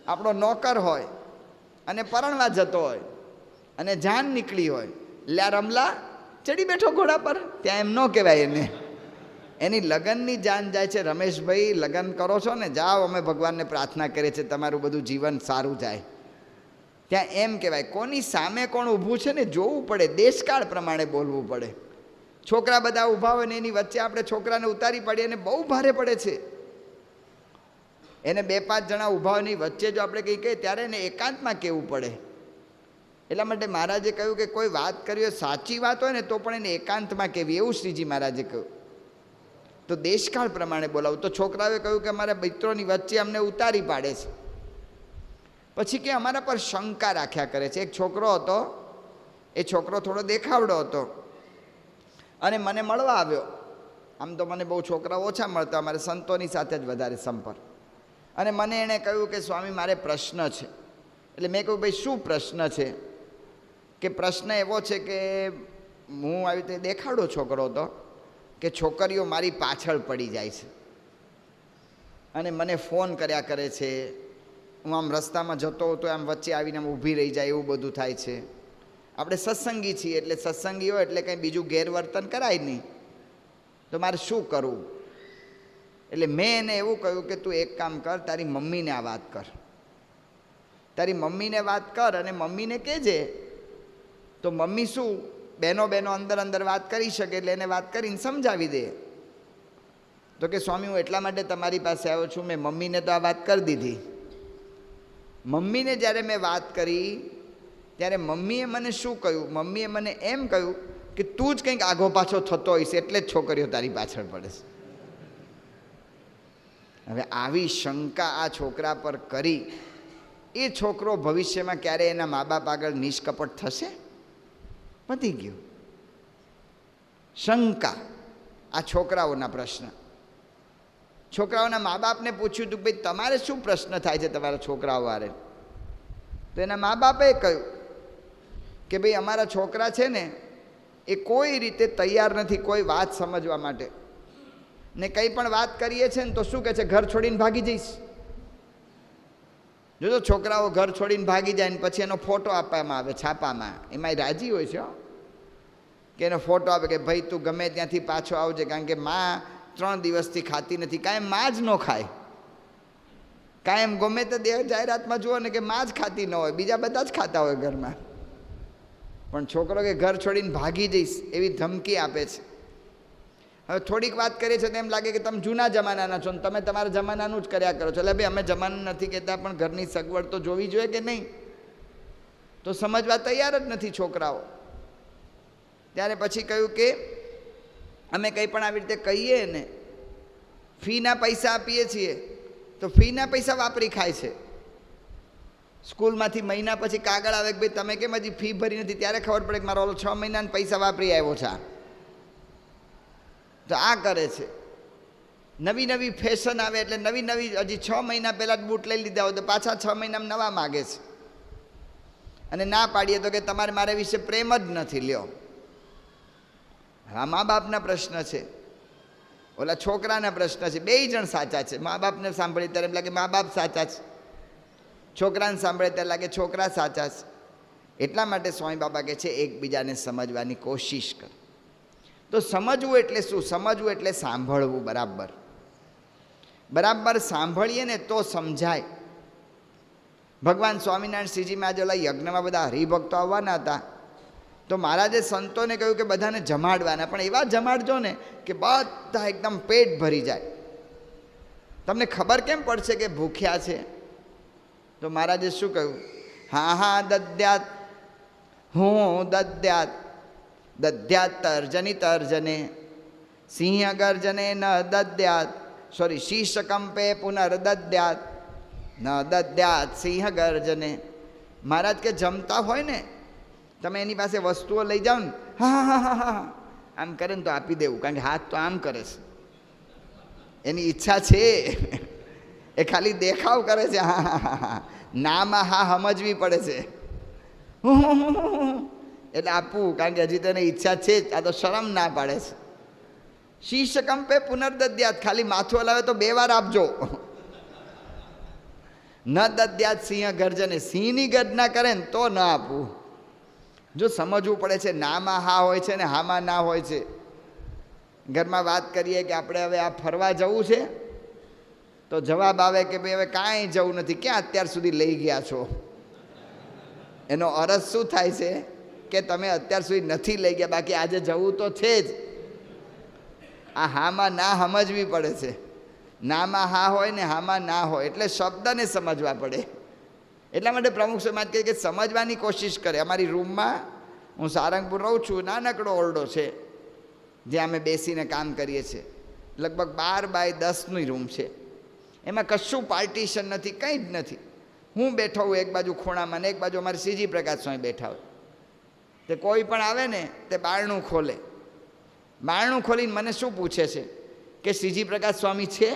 આપણો નોકર હોય અને પરણવા જતો હોય અને જાન નીકળી હોય, લ્યા રમલા ચડી બેઠો ઘોડા પર, ત્યાં એમ ન કહેવાય એને. એની લગ્નની જાન જાય છે, રમેશભાઈ લગ્ન કરો છો ને, જાઓ અમે ભગવાનને પ્રાર્થના કરીએ છીએ તમારું બધું જીવન સારું જાય. ત્યાં એમ કહેવાય. કોની સામે કોણ ઊભું છે ને જોવું પડે, દેશકાળ પ્રમાણે બોલવું પડે. છોકરા બધા ઊભા હોય ને એની વચ્ચે આપણે છોકરાને ઉતારી પાડીએ અને બહુ ભારે પડે છે. એને 2-5 જણા ઊભા હોય એની વચ્ચે જો આપણે કંઈ કહીએ ત્યારે એને એકાંતમાં કહેવું પડે. એટલા માટે મહારાજે કહ્યું કે કોઈ વાત કરી હોય, સાચી વાત હોય ને તો પણ એને એકાંતમાં કહેવી, એવું શ્રીજી મહારાજે કહ્યું. તો દેશકાળ પ્રમાણે બોલાવું. તો છોકરાઓએ કહ્યું કે અમારા મિત્રોની વચ્ચે અમને ઉતારી પાડે છે. પછી કે અમારા પર શંકા રાખ્યા કરે છે. એક છોકરો હતો, એ છોકરો થોડો દેખાવડો હતો અને મને મળવા આવ્યો. આમ તો મને બહુ છોકરા ઓછા મળતા, અમારે સંતોની સાથે જ વધારે સંપર્ક. અને મને એણે કહ્યું કે સ્વામી મારે પ્રશ્ન છે. એટલે મેં કહ્યું ભાઈ શું પ્રશ્ન છે? કે પ્રશ્ન એવો છે કે હું આવી રીતે દેખાડો છોકરો હતો કે છોકરીઓ મારી પાછળ પડી જાય છે અને મને ફોન કર્યા કરે છે. હું આમ રસ્તામાં જતો હતો આમ વચ્ચે આવીને આમ ઊભી રહી જાય, એવું બધું થાય છે. આપણે સત્સંગી છીએ એટલે સત્સંગી હોય એટલે કંઈ બીજું ગેરવર્તન કરાય નહીં. તો મારે શું કરવું? એટલે મેં એને એવું કહ્યું કે તું એક કામ કર, તારી મમ્મીને આ વાત કર, તારી મમ્મીને વાત કર અને મમ્મીને કહેજે. તો મમ્મી શું બહેનો અંદર અંદર વાત કરી શકે, એટલે એને વાત કરીને સમજાવી દે. તો કે સ્વામી, હું એટલા માટે તમારી પાસે આવ્યો છું, મેં મમ્મીને તો આ વાત કરી દીધી. મમ્મીને જ્યારે મેં વાત કરી ત્યારે મમ્મીએ મને શું કહ્યું? મમ્મીએ મને એમ કહ્યું કે તું જ કંઈક આઘો પાછો થતો હોઈશ એટલે જ છોકરીઓ તારી પાછળ પડે છે. હવે આવી શંકા આ છોકરા પર કરી, એ છોકરો ભવિષ્યમાં ક્યારે એના મા બાપ આગળ નિષ્કપટ થશે? પતી ગયું. શંકા, આ છોકરાઓના પ્રશ્ન. છોકરાઓના મા બાપને પૂછ્યું હતું, ભાઈ તમારે શું પ્રશ્ન થાય છે તમારા છોકરાઓ વારે? તો એના મા બાપે કહ્યું કે ભાઈ અમારા છોકરા છે ને એ કોઈ રીતે તૈયાર નથી કોઈ વાત સમજવા માટે, ને કંઈ પણ વાત કરીએ છે ને તો શું કહે છે, ઘર છોડીને ભાગી જઈશ. જોજો છોકરાઓ ઘર છોડીને ભાગી જાય ને પછી એનો ફોટો આપવામાં આવે છાપામાં, એમાં રાજી હોય છે કે એનો ફોટો આપે કે ભાઈ તું ગમે ત્યાંથી પાછો આવજે, કારણ કે માં 3 દિવસથી ખાતી નથી. કાંઈ માં જ ન ખાય, કાંઈ ગમે તે જાહેરાતમાં જુઓ ને કે માં જ ખાતી ન હોય, બીજા બધા જ ખાતા હોય ઘરમાં. પણ છોકરો કે ઘર છોડીને ભાગી જઈશ એવી ધમકી આપે છે. હવે થોડીક વાત કરીએ છીએ તો એમ લાગે કે તમે જૂના જમાનાના છો ને તમે તમારા જમાનાનું જ કર્યા કરો છો. એટલે ભાઈ અમે જમાનું નથી કહેતા, પણ ઘરની સગવડ તો જોવી જોઈએ કે નહીં? તો સમજવા તૈયાર જ નથી છોકરાઓ. ત્યારે પછી કહ્યું કે અમે કંઈ પણ આવી રીતે કહીએ ને, ફીના પૈસા આપીએ છીએ તો ફીના પૈસા વાપરી ખાય છે. સ્કૂલમાંથી મહિના પછી કાગળ આવે કે ભાઈ તમે કેમ હજી ફી ભરી નથી, ત્યારે ખબર પડે કે મારો ઓલો 6 મહિનાના પૈસા વાપરી આવ્યો છે. તો આ કરે છે. નવી નવી ફેશન આવે એટલે નવી નવી, હજી 6 મહિના પહેલાં જ બૂટ લઈ લીધા હોય તો પાછા 6 મહિનામાં નવા માગે છે. અને ના પાડીએ તો કે તમારે મારા વિશે પ્રેમ જ નથી. લ્યો, આ મા બાપના પ્રશ્ન છે, ઓલા છોકરાના પ્રશ્ન છે. 2 જણ સાચા છે. મા બાપને સાંભળીએ ત્યારે એમ લાગે મા બાપ સાચા છે, છોકરાને સાંભળે ત્યારે લાગે છોકરા સાચા છે. એટલા માટે સ્વામી બાબા કહે છે એકબીજાને સમજવાની કોશિશ કર. તો સમજવું એટલે શું? સમજવું એટલે સાંભળવું. બરાબર સાંભળીએ ને તો સમજાય. ભગવાન સ્વામિનારાયણ શ્રીજીમાં આજે ઓલા યજ્ઞમાં બધા હરિભક્તો આવવાના હતા, તો મહારાજે સંતોને કહ્યું કે બધાને જમાડવાના, પણ એવા જમાડજો ને કે બધા એકદમ પેટ ભરી જાય. તમને ખબર કેમ પડશે કે ભૂખ્યા છે? તો મહારાજે શું કહ્યું? હા દદ્યાત, હું દદ્યાત, દદ્યાત તર્જની તર્જને, સિંહ ગર્જને ન દદ્યાત, શીશ કંપે પુનર્દદ્યાત, ન દદ્યાત સિંહ ગર્જને. મહારાજ કે જમતા હોય ને તમે એની પાસે વસ્તુઓ લઈ જાઓ ને, હા આમ કરે ને તો આપી દેવું, કારણ કે હાથ તો આમ કરે છે, એની ઈચ્છા છે, એ ખાલી દેખાવ કરે છે. હા નામાં હા સમજવી પડે છે, એટલે આપવું, કારણ કે હજી તેને ઈચ્છા છે જ, આ તો શરમ ના પાડે છે. શીશ કંપે પુનર્દદ્યાત, ખાલી માથું હલાવે તો 2 વાર આપજો. ન દદ્યાત સિંહ ગર્જને, સિંહની ગર્જના કરે ને તો ન આપવું. જો સમજવું પડે છે, નામાં હા હોય છે ને હામાં ના હોય છે. ઘરમાં વાત કરીએ કે આપણે હવે આ ફરવા જવું છે, તો જવાબ આવે કે ભાઈ હવે કાંઈ જવું નથી. ક્યાં અત્યાર સુધી લઈ ગયા છો? એનો અર્થ શું થાય છે કે તમે અત્યાર સુધી નથી લઈ ગયા, બાકી આજે જવું તો છે જ. આ હામાં ના સમજવી પડે છે. નામાં હા હોય ને હામાં ના હોય, એટલે શબ્દને સમજવા પડે. એટલા માટે પ્રમુખ સમાજ કહે કે સમજવાની કોશિશ કરે. અમારી રૂમમાં, હું સારંગપુર રહું છું, નાનકડો ઓરડો છે જ્યાં અમે બેસીને કામ કરીએ છીએ. લગભગ 12 બાય 10ની રૂમ છે. એમાં કશું પાર્ટીશન નથી, કંઈ જ નથી. હું બેઠો હું એક બાજુ ખૂણામાં, ને એક બાજુ અમારે શ્રીજી પ્રકાશ સ્વામી બેઠા હોય. તે કોઈ પણ આવે ને તે બારણું ખોલે. બારણું ખોલીને મને શું પૂછે છે કે શ્રીજી પ્રકાશ સ્વામી છે?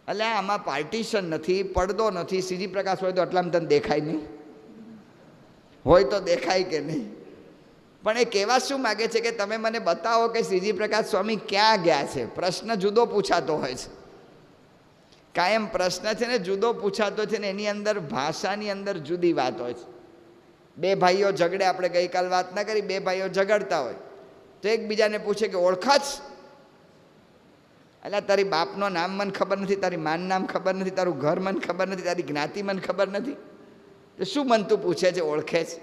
એટલે આમાં પાર્ટીશન નથી, પડદો નથી, શ્રીજી પ્રકાશ હોય તો એટલામાં તને દેખાય નહીં? હોય તો દેખાય કે નહીં? પણ એ કહેવા શું માગે છે કે તમે મને બતાવો કે શ્રીજી પ્રકાશ સ્વામી ક્યાં ગયા છે. પ્રશ્ન જુદો પૂછાતો હોય છે. કાયમ પ્રશ્ન છે ને જુદો પૂછાતો છે ને એની અંદર ભાષાની અંદર જુદી વાત હોય છે. 2 ભાઈઓ ઝઘડે, આપણે ગઈકાલ વાત ના કરી, 2 ભાઈઓ ઝઘડતા હોય તો એકબીજાને પૂછે કે ઓળખા જ? એટલે તારી બાપનો નામ મને ખબર નથી, તારી માનું નામ ખબર નથી, તારું ઘર મને ખબર નથી, તારી જ્ઞાતિ મને ખબર નથી, તો શું મન તું પૂછે છે, ઓળખે છે?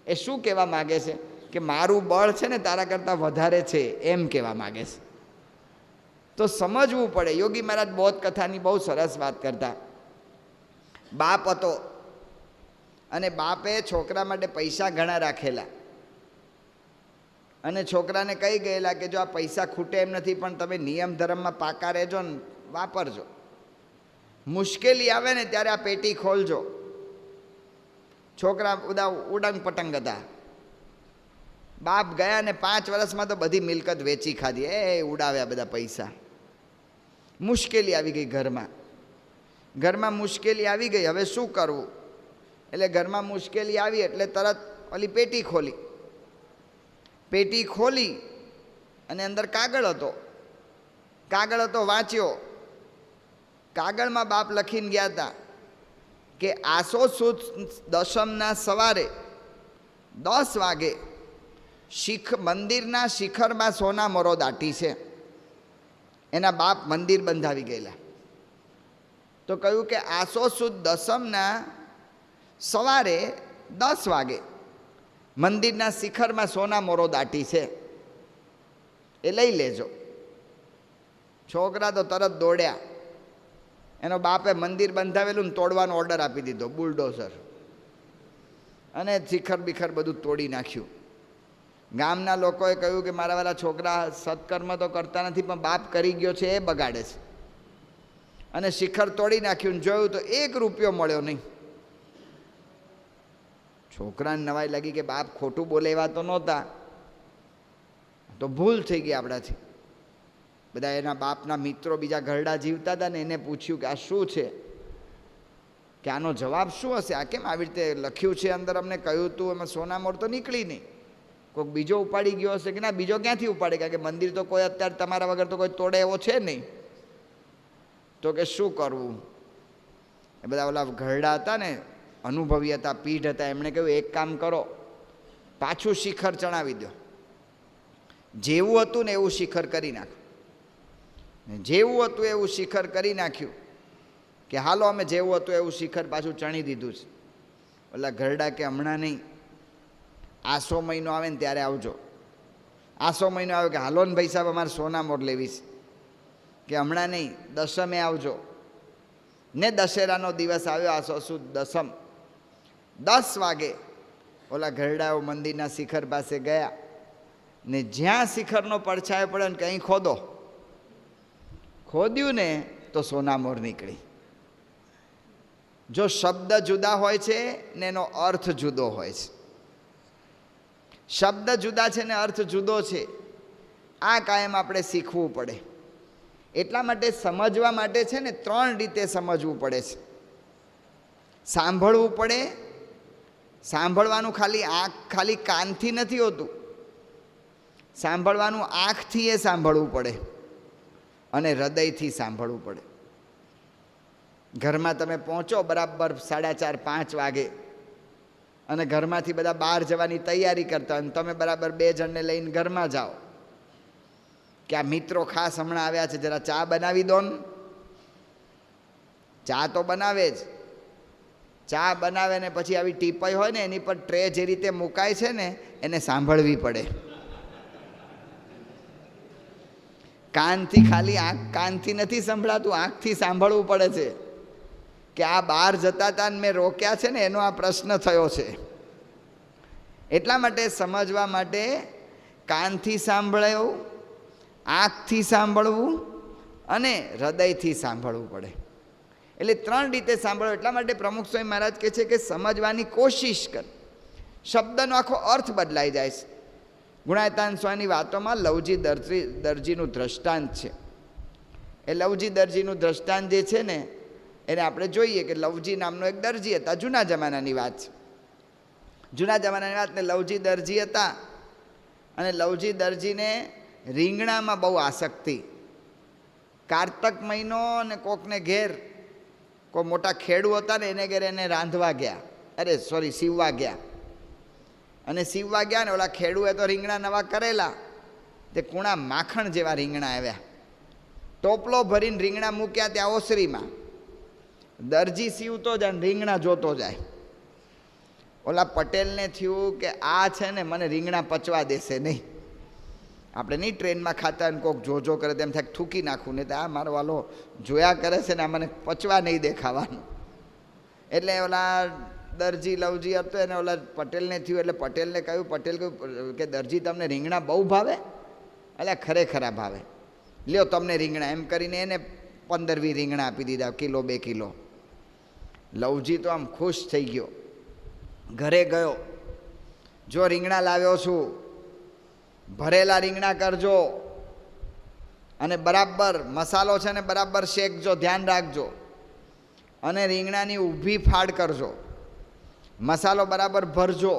એ શું કહેવા માગે છે કે મારું બળ છે ને તારા કરતાં વધારે છે, એમ કહેવા માગે છે. તો સમજવું પડે. યોગી મહારાજ બોધ કથાની બહુ સરસ વાત કરતા. બાપ હતો અને બાપે છોકરા માટે પૈસા ઘણા રાખેલા અને છોકરાને કહી ગયેલા કે જો આ પૈસા ખૂટે એમ નથી, પણ તમે નિયમ ધર્મમાં પાકા રહેજો ને વાપરજો, મુશ્કેલી આવે ને ત્યારે આ પેટી ખોલજો. છોકરા બધા ઉડંગ પટંગ હતા. બાપ ગયા ને 5 વર્ષમાં તો બધી મિલકત વેચી ખાધી. એ ઉડાવ્યા બધા પૈસા. મુશ્કેલી આવી ગઈ ઘરમાં મુશ્કેલી આવી ગઈ. હવે શું કરવું? એટલે ઘરમાં મુશ્કેલી આવી એટલે તરત ઓલી પેટી ખોલી અને અંદર કાગળ હતો, વાંચ્યો. કાગળમાં બાપ લખીને ગયા હતા કે આસો સુદ દશમના સવારે 10 વાગે મંદિરના શિખરમાં સોના મોરો દાટી છે. એના બાપ મંદિર બંધાવી ગયેલા. તો કહ્યું કે આસો સુદ દશમના સવારે 10 વાગે મંદિરના શિખરમાં સોના મોરો દાટી છે, એ લઈ લેજો. છોકરા તો તરત દોડ્યા. એનો બાપે મંદિર બંધાવેલું તોડવાનો ઓર્ડર આપી દીધો, બુલડોઝર, અને શિખર બિખર બધું તોડી નાખ્યું. ગામના લોકોએ કહ્યું કે મારા વાળા છોકરા સત્કર્મ તો કરતા નથી, પણ બાપ કરી ગયો છે એ બગાડે છે. અને શિખર તોડી નાખ્યું. જોયું તો 1 રૂપિયો મળ્યો નહીં. છોકરાને નવાઈ લાગી કે બાપ ખોટું બોલે એવા તો નહોતા, તો ભૂલ થઈ ગઈ આપણાથી. બધા એના બાપના મિત્રો બીજા ઘરડા જીવતા હતા ને એને પૂછ્યું કે આ શું છે, કે આનો જવાબ શું હશે, આ કેમ આવી રીતે લખ્યું છે અંદર, અમને કહ્યું તું, એમાં સોના મોર તો નીકળી નહીં, કોઈક બીજો ઉપાડી ગયો હશે. કે ના, બીજો ક્યાંથી ઉપાડે, કારણ કે મંદિર તો કોઈ અત્યારે તમારા વગર તો કોઈ તોડે એવો છે નહીં. તો કે શું કરવું? એ બધા ઓલા ઘરડા હતા ને, અનુભવી હતા, પીઢ હતા, એમણે કહ્યું એક કામ કરો, પાછું શિખર ચણાવી દો, જેવું હતું ને એવું શિખર કરી નાખો. જેવું હતું એવું શિખર કરી નાખ્યું. કે હાલો અમે જેવું હતું એવું શિખર પાછું ચણી દીધું છે. ઓલા ઘરડા કે હમણાં નહીં, આસો મહિનો આવે ને ત્યારે આવજો. આસો મહિનો આવ્યો કે હાલો ને ભાઈ સાહેબ અમારે સોના મોર લેવી છે. કે હમણાં નહીં, દશમે આવજો. ને દશેરાનો દિવસ આવ્યો, આસો સુદ દશમ. 10 વાગે ઓલા ઘરડાઓ મંદિરના શિખર પાસે ગયા ને જ્યાં શિખરનો પડછાયો પડ્યો ને કંઈ ખોદ્યું ને તો સોનામોર નીકળી. જો શબ્દ જુદા હોય છે ને એનો અર્થ જુદો હોય છે. શબ્દ જુદા છે ને અર્થ જુદો છે. આ કાયમ આપણે શીખવું પડે. એટલા માટે સમજવા માટે છે ને 3 રીતે સમજવું પડે છે. સાંભળવું પડે. સાંભળવાનું ખાલી કાનથી નથી હોતું, સાંભળવાનું આંખથી એ સાંભળવું પડે અને હૃદયથી સાંભળવું પડે. ઘરમાં તમે પહોંચો બરાબર 4:30-5 વાગે અને ઘરમાંથી બધા બહાર જવાની તૈયારી કરતા હોય અને તમે બરાબર 2 જણને લઈને ઘરમાં જાઓ કે આ મિત્રો ખાસ હમણાં આવ્યા છે, જરા ચા બનાવી દો ને. ચા તો બનાવે જ. ચા બનાવે ને પછી આવી ટીપાઈ હોય ને એની પર ટ્રે જે રીતે મુકાય છે ને એને સાંભળવી પડે. કાનથી નથી સંભળાતું, આંખથી સાંભળવું પડે છે. કે આ બહાર જતા હતા ને મેં રોક્યા છે ને એનો આ પ્રશ્ન થયો છે. એટલા માટે સમજવા માટે કાનથી સાંભળવું, આંખથી સાંભળવું અને હૃદયથી સાંભળવું પડે. એટલે 3 રીતે સાંભળો. એટલા માટે પ્રમુખ સ્વામી મહારાજ કહે છે કે સમજવાની કોશિશ કર, શબ્દનો આખો અર્થ બદલાઈ જાય છે. ગુણાયતાન સ્વામીની વાતોમાં લવજી દરજીનું દ્રષ્ટાંત છે. એ લવજી દરજીનું દ્રષ્ટાંત જે છે ને એને આપણે જોઈએ કે લવજી નામનો એક દરજી હતા. જૂના જમાનાની વાત છે. જૂના જમાનાની વાત ને લવજી દરજી હતા અને લવજી દરજીને રીંગણામાં બહુ આસક્તિ. કારતક મહિનો ને કોકને ઘેર કોઈ મોટા ખેડૂ હતા ને એને ઘેર એને રાંધવા ગયા, સીવવા ગયા. અને સીવવા ગયા ને ઓલા ખેડૂએ તો રીંગણા નવા કરેલા, તે કુણા માખણ જેવા રીંગણા આવ્યા. ટોપલો ભરીને રીંગણા મૂક્યા ત્યાં ઓસરીમાં. દરજી સીવતો જાય ને રીંગણા જોતો જાય. ઓલા પટેલને થયું કે આ છે ને મને રીંગણા પચવા દેશે નહીં. આપણે નહીં ટ્રેનમાં ખાતા ને કોઈક જોજો કરે તેમ થાય થૂકી નાખું ને આ મારો વાલો જોયા કરે છે ને આ મને પચવા નહીં દેખાવાનું. એટલે ઓલા દરજી લવજી હતો એને ઓલા પટેલને થયું. એટલે પટેલને કહ્યું, પટેલ કહ્યું કે દરજી તમને રીંગણા બહુ ભાવે? એટલે ખરેખરા ભાવે, લ્યો તમને રીંગણા. એમ કરીને એને 15-20 રીંગણા આપી દીધા, કિલો 2 કિલો. લવજી તો આમ ખુશ થઈ ગયો. ઘરે ગયો, જો રીંગણા લાવ્યો છું, ભરેલા રીંગણા કરજો અને બરાબર મસાલો છે ને બરાબર શેકજો, ધ્યાન રાખજો. અને રીંગણાની ઊભી ફાડ કરજો, મસાલો બરાબર ભરજો,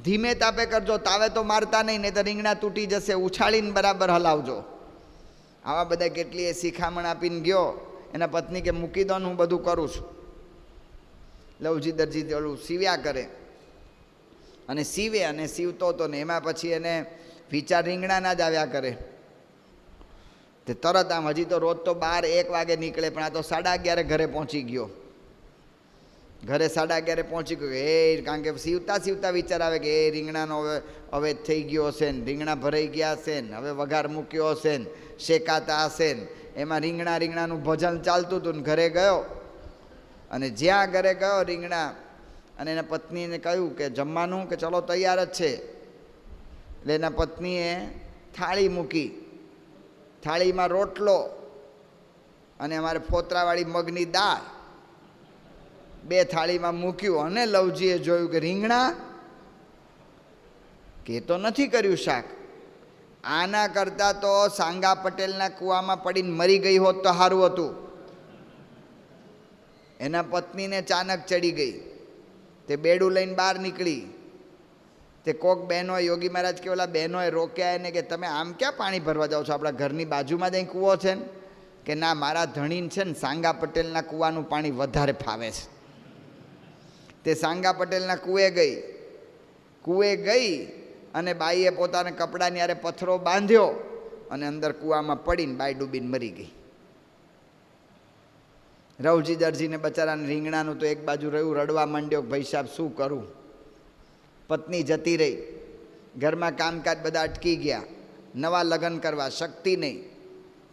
ધીમે તાપે કરજો, તાવે તો મારતા નહીં, નહીં તો રીંગણા તૂટી જશે. ઉછાળીને બરાબર હલાવજો. આવા બધા કેટલી શિખામણ આપીને ગયો. એના પત્ની કે મૂકી દો ને હું બધું કરું છું. લવજી દરજી ઓલું સીવ્યા કરે અને સીવે અને સીવતો હતો ને એમાં પછી એને વિચાર રીંગણાના જ આવ્યા કરે. તે તરત આમ હજી તો રોજ તો 12-1 વાગે નીકળે, પણ આ તો 11:30 ઘરે પહોંચી ગયો. ઘરે 11:30 પહોંચી ગયો. કારણ કે સીવતા સીવતા વિચાર આવે કે એ રીંગણાનો હવે થઈ ગયો હશે ને, રીંગણા ભરાઈ ગયા હશે ને, હવે વઘાર મૂક્યો હશે ને, શેકાતા હશે ને. એમાં રીંગણાનું ભજન ચાલતું હતું ને ઘરે ગયો. અને જ્યાં ઘરે ગયો રીંગણા, અને એના પત્નીને કહ્યું કે જમવાનું, કે ચલો તૈયાર જ છે. એટલે એના પત્નીએ થાળી મૂકી, થાળીમાં રોટલો અને અમારે ફોતરાવાળી મગની દાળ 2 થાળીમાં મૂક્યું. અને લવજીએ જોયું કે રીંગણા, કે તો નથી કર્યું શાક. આના કરતાં તો સાંગા પટેલના કૂવામાં પડીને મરી ગઈ હોત તો સારું હતું. એના પત્નીને ચાનક ચડી ગઈ. તે બેડું લઈને બહાર નીકળી. તે કોક બહેનોએ, યોગી મહારાજ કે ઓલા બહેનોએ રોક્યા એને કે તમે આમ ક્યાં પાણી ભરવા જાઓ છો? આપણા ઘરની બાજુમાં જ કૂવો છે ને. કે ના, મારા ધણીને છે ને સાંગા પટેલના કૂવાનું પાણી વધારે ફાવે છે. તે સાંગા પટેલના કૂવે ગઈ અને બાઈએ પોતાના કપડાની હારે પથ્થરો બાંધ્યો અને અંદર કૂવામાં પડીને બાઈ ડૂબીને મરી ગઈ. રવજી દરજીને બચારાને રીંગણાનું તો એક બાજુ રહ્યું, રડવા માંડ્યો, ભાઈ સાહેબ શું કરું? પત્ની જતી રહી, ઘરમાં કામકાજ બધા અટકી ગયા, નવા લગ્ન કરવા શક્તિ નહીં.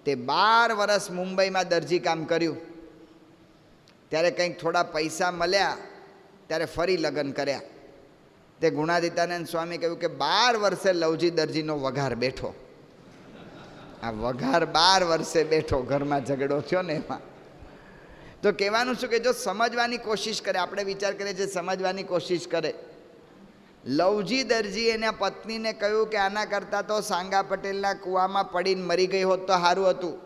તે 12 વર્ષ મુંબઈમાં દરજી કામ કર્યું. ત્યારે કંઈક થોડા પૈસા મળ્યા ત્યારે ફરી લગ્ન કર્યા. તે ગુણાદિતાનંદ સ્વામી કહ્યું કે 12 વર્ષે લવજી દરજીનો વઘાર બેઠો. આ વઘાર 12 વર્ષે બેઠો, ઘરમાં ઝઘડો થયો ને એમાં. તો કહેવાનું શું કે જો સમજવાની કોશિશ કરે, આપણે વિચાર કરીએ છીએ સમજવાની કોશિશ કરે. લવજી દરજી એના પત્નીને કહ્યું કે આના કરતાં તો સાંગા પટેલના કૂવામાં પડીને મરી ગઈ હોત તો સારું હતું.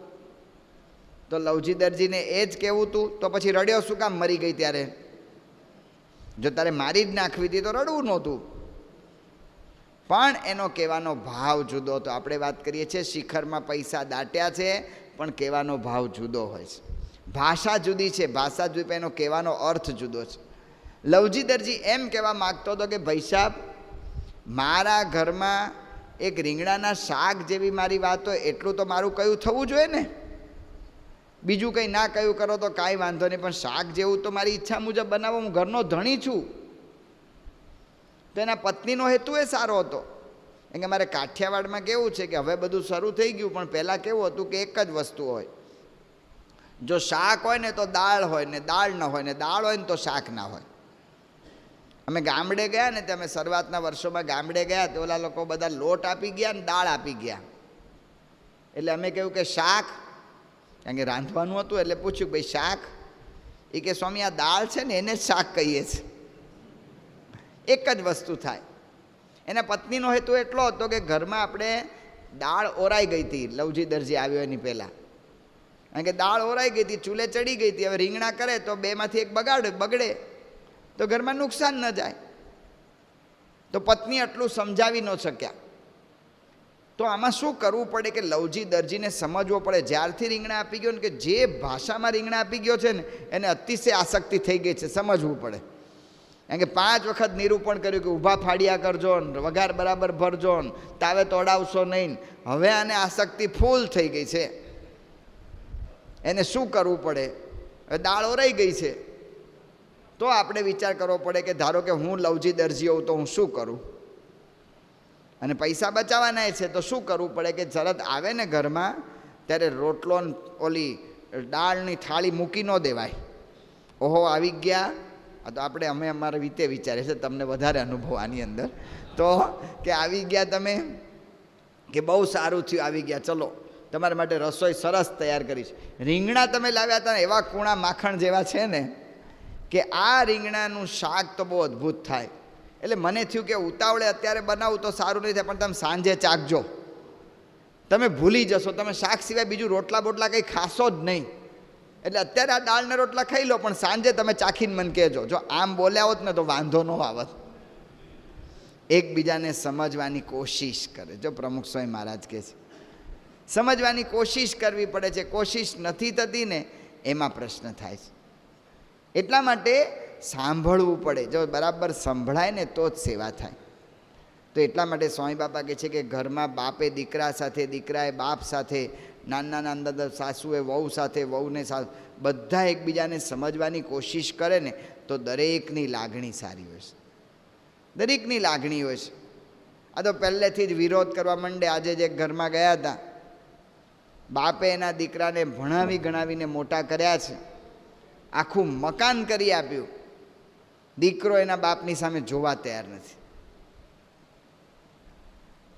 તો લવજી દરજીને એ જ કહેવું હતું, તો પછી રડ્યો શું કામ મરી ગઈ ત્યારે? જો તારે મારી જ નાખવી હતી તો રડવું નહોતું. પણ એનો કહેવાનો ભાવ જુદો હતો. આપણે વાત કરીએ છીએ શિખરમાં પૈસા દાટ્યા છે, પણ કહેવાનો ભાવ જુદો હોય છે. ભાષા જુદી છે, ભાષા જુદી, પણ એનો કહેવાનો અર્થ જુદો છે. લવજી દરજી એમ કહેવા માગતો હતો કે ભાઈ સાહેબ, મારા ઘરમાં એક રીંગણાના શાક જેવી મારી વાત હોય એટલું તો મારું કયું થવું જોઈએ ને. બીજું કંઈ ના કયું કરો તો કાંઈ વાંધો નહીં, પણ શાક જેવું તો મારી ઈચ્છા મુજબ બનાવો. હું ઘરનો ધણી છું. તો એના પત્નીનો હેતુ એ સારો હતો. કેમ કે મારે કાઠિયાવાડમાં કેવું છે કે હવે બધું શરૂ થઈ ગયું, પણ પહેલાં કેવું હતું કે એક જ વસ્તુ હોય. જો શાક હોય ને તો દાળ હોય, ને દાળ ન હોય, ને દાળ હોય ને તો શાક ના હોય. અમે ગામડે ગયા ને, તે અમે શરૂઆતના વર્ષોમાં ગામડે ગયા તો ઓલા લોકો બધા લોટ આપી ગયા ને દાળ આપી ગયા. એટલે અમે કહ્યું કે શાક, કારણ કે રાંધવાનું હતું. એટલે પૂછ્યું ભાઈ શાક? એ કે સ્વામી આ દાળ છે ને એને જ શાક કહીએ છીએ. એક જ વસ્તુ થાય. એના પત્નીનો હેતુ એટલો હતો કે ઘરમાં આપણે દાળ ઓરાઈ ગઈ હતી. લવજી દરજી આવ્યો એની પહેલાં, કારણ કે દાળ ઓરાઈ ગઈ હતી, ચૂલે ચડી ગઈ હતી. હવે રીંગણા કરે તો બેમાંથી એક બગડે તો ઘરમાં નુકસાન ન જાય. તો પત્ની આટલું સમજાવી ન શક્યા. તો આમાં શું કરવું પડે કે લવજી દરજીને સમજવો પડે. જ્યારથી રીંગણા આપી ગયો ને, કે જે ભાષામાં રીંગણા આપી ગયો છે ને એને અતિશય આસક્તિ થઈ ગઈ છે, સમજવું પડે. કારણ કે 5 વખત નિરૂપણ કર્યું કે ઊભા ફાડિયા કરજો ને, વઘાર બરાબર ભરજો ને, તાવે તોડાવશો નહીં. હવે આને આસક્તિ ફૂલ થઈ ગઈ છે. એને શું કરવું પડે? દાળ ઓરાઈ ગઈ છે તો આપણે વિચાર કરવો પડે કે ધારો કે હું લવજી દરજી હોઉં તો હું શું કરું, અને પૈસા બચાવવાના છે તો શું કરવું પડે કે શરત આવે ને ઘરમાં ત્યારે રોટલો ઓલી દાળની થાળી મૂકી ન દેવાય. ઓહો આવી ગયા, આ તો આપણે અમે અમારા રીતે વિચારીએ છીએ, તમને વધારે અનુભવ આની અંદર, તો કે આવી ગયા તમે, કે બહુ સારું થયું આવી ગયા, ચલો તમારા માટે રસોઈ સરસ તૈયાર કરી છે. રીંગણા તમે લાવ્યા હતા ને એવા કૂણા માખણ જેવા છે ને કે આ રીંગણાનું શાક તો બહુ અદ્ભુત થાય. એટલે મને થયું કે ઉતાવળે અત્યારે બનાવું તો સારું નહીં થાય, પણ તમે સાંજે ચાખજો, તમે ભૂલી જશો, તમે શાક સિવાય બીજું રોટલા બોટલા કંઈ ખાશો જ નહીં. એટલે અત્યારે આ દાળના રોટલા ખાઈ લો, પણ સાંજે તમે ચાખીને મને કહેજો. જો આમ બોલ્યા હોત ને તો વાંધો ન આવત. એકબીજાને સમજવાની કોશિશ કરે. જો પ્રમુખ સ્વામી મહારાજ કહે છે સમજવાની કોશિશ કરવી પડે છે, કોશિશ નથી થતી ને એમાં પ્રશ્ન થાય છે. એટલા માટે સાંભળવું પડે. જો બરાબર સંભળાય ને તો જ સેવા થાય. તો એટલા માટે સ્વામી બાપા કહે છે કે ઘરમાં બાપે દીકરા સાથે, દીકરાએ બાપ સાથે, નાના નાના સાસુએ વહુ સાથે, વહુને સાથે, બધા એકબીજાને સમજવાની કોશિશ કરે ને તો દરેકની લાગણી સારી હોય છે, દરેકની લાગણી હોય છે. આ તો પહેલેથી જ વિરોધ કરવા માંડે. આજે જે ઘરમાં ગયા હતા, બાપે એના દીકરાને ભણાવી ગણાવીને મોટા કર્યા છે, આખું મકાન કરી આપ્યું, દીકરો એના બાપની સામે જોવા તૈયાર નથી.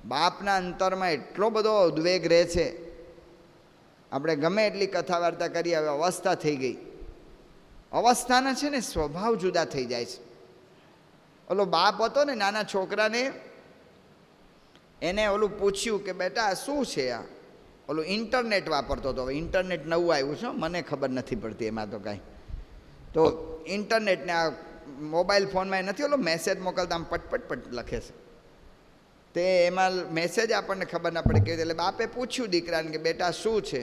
બાપના અંતરમાં એટલો બધો ઉદ્વેગ રહે છે. આપણે ગમે એટલી કથા વાર્તા કરીએ, હવે અવસ્થા થઈ ગઈ, અવસ્થાના છે ને સ્વભાવ જુદા થઈ જાય છે. ઓલો બાપ હતો ને નાના છોકરાને, એને ઓલું પૂછ્યું કે બેટા શું છે આ? ઓલું ઇન્ટરનેટ વાપરતો હતો. હવે ઇન્ટરનેટ નવું આવ્યું છે, મને ખબર નથી પડતી એમાં તો કાંઈ. તો ઇન્ટરનેટને આ મોબાઈલ ફોનમાં નથી ઓલો મેસેજ મોકલતા આમ પટપટ લખે છે, તે એમાં મેસેજ આપણને ખબર ના પડે કેવી. એટલે બાપે પૂછ્યું દીકરાને કે બેટા શું છે?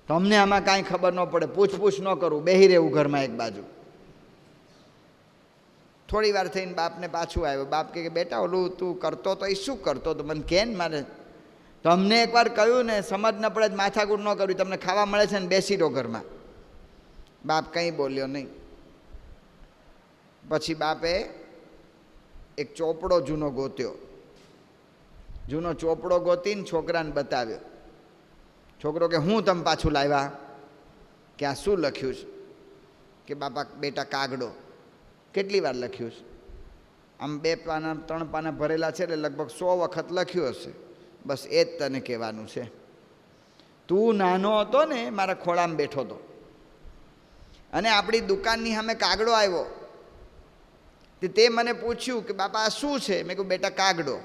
તમને આમાં કાંઈ ખબર ન પડે, પૂછપૂછ ન કરું, બેહી રહેવું ઘરમાં એક બાજુ. થોડી વાર થઈને બાપને પાછું આવ્યો. બાપ કે બેટા ઓલું તું કરતો તો એ શું કરતો તો મને કહે ને, મારે તમને એકવાર કહ્યું ને, સમજ ન પડે માથાકૂટ ન કર્યું, તમને ખાવા મળે છે ને બેસી રહો ઘરમાં. બાપ કંઈ બોલ્યો નહીં. પછી બાપે એક ચોપડો જૂનો ગોત્યો, જૂનો ચોપડો ગોતીને છોકરાને બતાવ્યો. છોકરો કે હું તમે પાછું લાવ્યા? કે આ શું લખ્યું છે? કે બાપા બેટા કાગડો. કેટલી વાર લખ્યું છે? આમ 2 પાના 3 પાના ભરેલા છે, એટલે લગભગ 100 વખત લખ્યું હશે. બસ એ જ તને કહેવાનું છે. તું નાનો હતો ને મારા ખોળામાં બેઠો હતો, અને આપણી દુકાનની સામે કાગડો આવ્યો, તે મને પૂછ્યું કે બાપા આ શું છે? મેં કહ્યું બેટા કાગડો.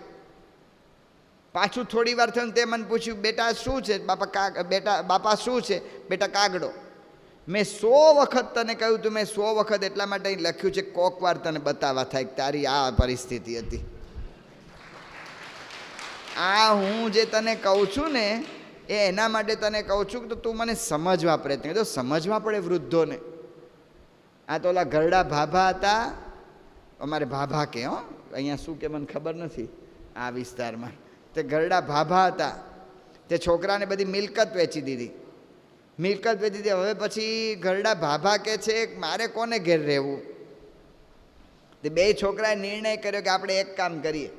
પાછું થોડી વાર થયું તે મને પૂછ્યું બેટા શું છે? બાપા શું છે? બેટા કાગડો. મેં 100 વખત તને કહ્યું તું, મેં 100 વખત એટલા માટે અહીં લખ્યું છે કોક વાર તને બતાવવા થાય કે તારી આ પરિસ્થિતિ હતી. આ હું જે તને કહું છું ને એ એના માટે તને કહું છું કે તું મને સમજવા પ્રયત્ન કરજો. સમજવા પડે વૃદ્ધોને. આ તો ઓલા ઘરડા ભાભા હતા, અમારે ભાભા કે, હો અહીંયા શું કે મને ખબર નથી આ વિસ્તારમાં, તે ઘરડા ભાભા હતા. તે છોકરાને બધી મિલકત વેચી દીધી, મિલકત વેચી દીધી. હવે પછી ઘરડા ભાભા કે છે મારે કોને ઘેર રહેવું? તે 2 છોકરાએ નિર્ણય કર્યો કે આપણે એક કામ કરીએ,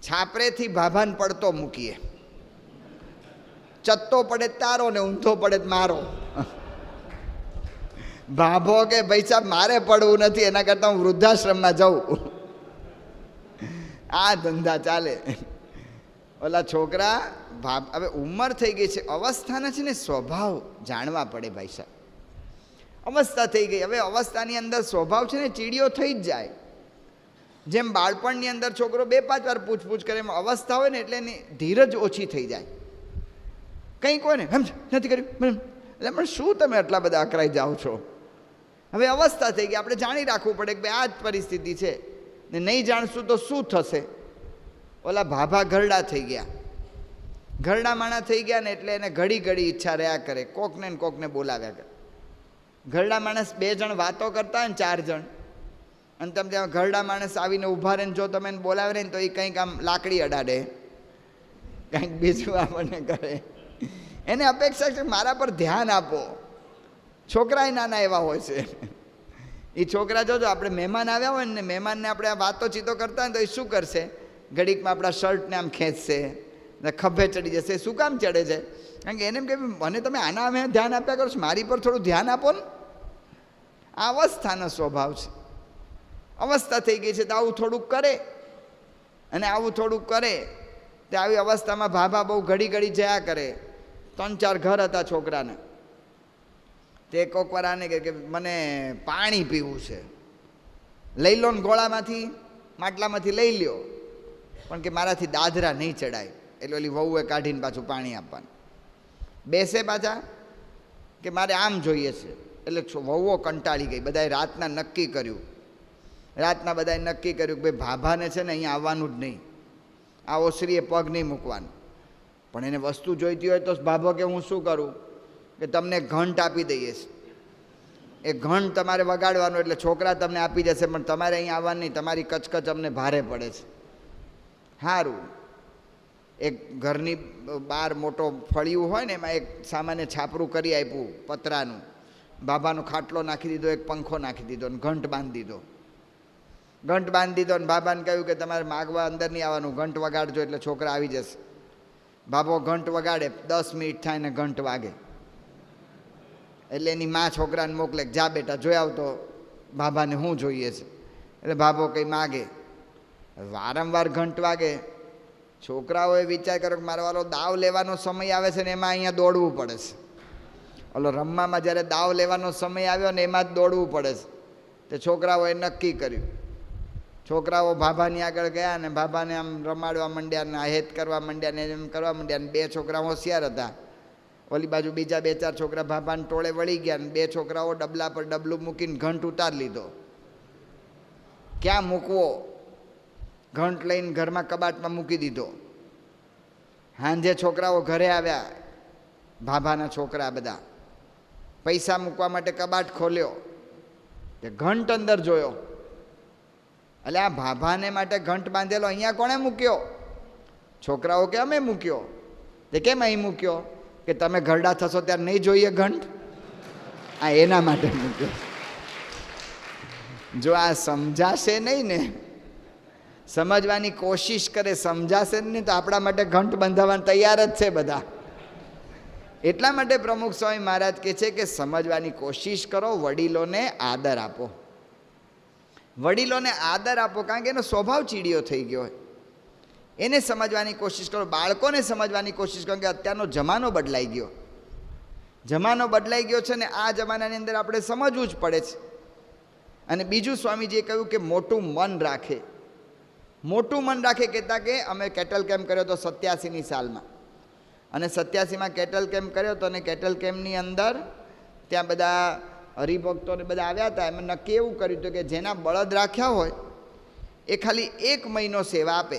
છાપરેથી ભાભાને પડતો મૂકીએ, ચત્તો પડે તારો ને ઊંધો પડે મારો. ભાભો કે ભાઈ સાહેબ મારે પડવું નથી, એના કરતાં હું વૃદ્ધાશ્રમમાં જાઉં. આ ધંધા ચાલે. ઓલા છોકરા હવે ઉંમર થઈ ગઈ છે, અવસ્થાના છે ને સ્વભાવ જાણવા પડે ભાઈ સાહેબ. અવસ્થા થઈ ગઈ, હવે અવસ્થાની અંદર સ્વભાવ છે ને ચીડિયો થઈ જ જાય. જેમ બાળપણની અંદર છોકરો 2-5 વાર પૂછપૂછ કરે, એમાં અવસ્થા હોય ને એટલે એની ધીરજ ઓછી થઈ જાય. કંઈ કોને સમજ નથી કર્યું એટલે પણ શું તમે આટલા બધા અકરાઈ જાઓ છો? હવે અવસ્થા થઈ ગઈ, આપણે જાણી રાખવું પડે કે ભાઈ આ જ પરિસ્થિતિ છે ને, નહીં જાણશું તો શું થશે? ઓલા ભાભા ઘરડા થઈ ગયા, ઘરડા માણા થઈ ગયા ને એટલે એને ઘડી ઘડી ઈચ્છા રહ્યા કરે, કોકને ને કોકને બોલાવ્યા કરે. ઘરડા માણસ 2 જણ વાતો કરતા હોય ને 4 જણ, અને તમે ત્યાં ઘરડા માણસ આવીને ઊભા રહે ને જો તમે એને બોલાવે ને તો એ કંઈક આમ લાકડી અડાડે, કંઈક બીજું આપણને કરે. એને અપેક્ષા છે મારા પર ધ્યાન આપો. છોકરાએ નાના એવા હોય છે. એ છોકરા જોજો, આપણે મહેમાન આવ્યા હોય ને, મહેમાનને આપણે આ વાતોચીતો કરતા હોય તો એ શું કરશે? ઘડીકમાં આપણા શર્ટને આમ ખેંચશે, ખભે ચડી જશે. શું કામ ચડે છે? કારણ કે એને એમ કે મને તમે આના અમે ધ્યાન આપ્યા કરો છો, મારી પર થોડું ધ્યાન આપો ને. આ અવસ્થાનો સ્વભાવ છે. અવસ્થા થઈ ગઈ છે તો આવું થોડુંક કરે, અને આવું થોડુંક કરે તે આવી અવસ્થામાં ભાભા બહુ ઘડી ઘડી જયા કરે. 3-4 ઘર હતા છોકરાને. તે કોક વાર આને કે મને પાણી પીવું છે, લઈ લો ને ગોળામાંથી, માટલામાંથી લઈ લ્યો, પણ કે મારાથી દાદરા નહીં ચડાય. એટલે ઓલી વહુએ કાઢીને પાછું પાણી આપવાનું. બેસે પાછા કે મારે આમ જોઈએ છે. એટલે વહુઓ કંટાળી ગઈ. બધાએ રાતના નક્કી કર્યું કે ભાઈ ભાભાને છે ને અહીંયા આવવાનું જ નહીં, આ ઓસરીએ પગ નહીં મૂકવાનું. પણ એને વસ્તુ જોઈતી હોય તો ભાભો કે હું શું કરું કે તમને ઘંટ આપી દઈએ છીએ, એ ઘંટ તમારે વગાડવાનો, એટલે છોકરા તમને આપી જશે, પણ તમારે અહીંયા આવવાનું નહીં, તમારી કચકચ અમને ભારે પડે છે. સારું. એક ઘરની બહાર મોટો ફળિયું હોય ને, એમાં એક સામાન્ય છાપરું કરી આપ્યું પતરાનું. બાબાનો ખાટલો નાખી દીધો, એક પંખો નાખી દીધો, અને ઘંટ બાંધી દીધો. અને બાબાને કહ્યું કે તમારે માગવા અંદર નહીં આવવાનું, ઘંટ વગાડજો એટલે છોકરા આવી જશે. બાબો ઘંટ વગાડે, 10 મિનિટ થાય ને ઘંટ વાગે. એટલે એની મા છોકરાને મોકલે, જા બેટા જોઈ આવતો બાબાને શું જોઈએ છે. એટલે બાબો કંઈ માગે, વારંવાર ઘંટ વાગે. છોકરાઓએ વિચાર કર્યો કે મારો વાલો દાવ લેવાનો સમય આવે છે ને એમાં અહીંયા દોડવું પડે છે. ઓલો રમવામાં જ્યારે દાવ લેવાનો સમય આવ્યો ને એમાં જ દોડવું પડે છે. તે છોકરાઓએ નક્કી કર્યું. છોકરાઓ ભાભાની આગળ ગયા ને ભાભાને આમ રમાડવા માંડ્યા ને હેત કરવા માંડ્યા ને એમ કરવા માંડ્યા. ને 2 છોકરા હોશિયાર હતા. ઓલી બાજુ બીજા 2-4 છોકરા ભાભાને ટોળે વળી ગયા ને 2 છોકરાઓ ડબલા પર ડબલું મૂકીને ઘંટ ઉતારી લીધો. ક્યાં મૂકવો? ઘંટ લઈને ઘરમાં કબાટમાં મૂકી દીધો. સાંજે છોકરાઓ ઘરે આવ્યા, ભાભાના છોકરા બધા. પૈસા મૂકવા માટે કબાટ ખોલ્યો, તે ઘંટ અંદર જોયો. એટલે આ ભાભાને માટે ઘંટ બાંધેલો અહીંયા કોણે મૂક્યો? છોકરાઓ કે અમે મૂક્યો. તે કેમ અહીં મૂક્યો? કે તમે ઘરડા થશો ત્યારે નહીં જોઈએ ઘંટ, આ એના માટે મૂક્યો. જો આ સમજાશે નહીં ને, સમજવાની કોશિશ કરે, સમજાશે નહીં તો આપણા માટે ઘંટ બંધાવવા તૈયાર જ છે બધા. એટલા માટે પ્રમુખ સ્વામી મહારાજ કહે છે કે સમજવાની કોશિશ કરો, વડીલોને આદર આપો. વડીલોને આદર આપો, કારણ કે એનો સ્વભાવ ચીડિયો થઈ ગયો હોય. એને સમજવાની કોશિશ કરો, બાળકોને સમજવાની કોશિશ કરો, કે અત્યારનો જમાનો બદલાઈ ગયો. જમાનો બદલાઈ ગયો છે ને આ જમાનાની અંદર આપણે સમજવું જ પડે છે. અને બીજું સ્વામીજીએ કહ્યું કે મોટું મન રાખે. મોટું મન રાખે કહેતા કે અમે કેટલ કેમ્પ કર્યો હતો 87ની સાલમાં, અને 87માં કેટલ કેમ્પ કર્યો હતો. અને કેટલ કેમ્પની અંદર ત્યાં બધા હરિભક્તોને બધા આવ્યા હતા. એમાં નક્કી એવું કર્યું હતું કે જેના બળદ રાખ્યા હોય એ ખાલી 1 મહિનો સેવા આપે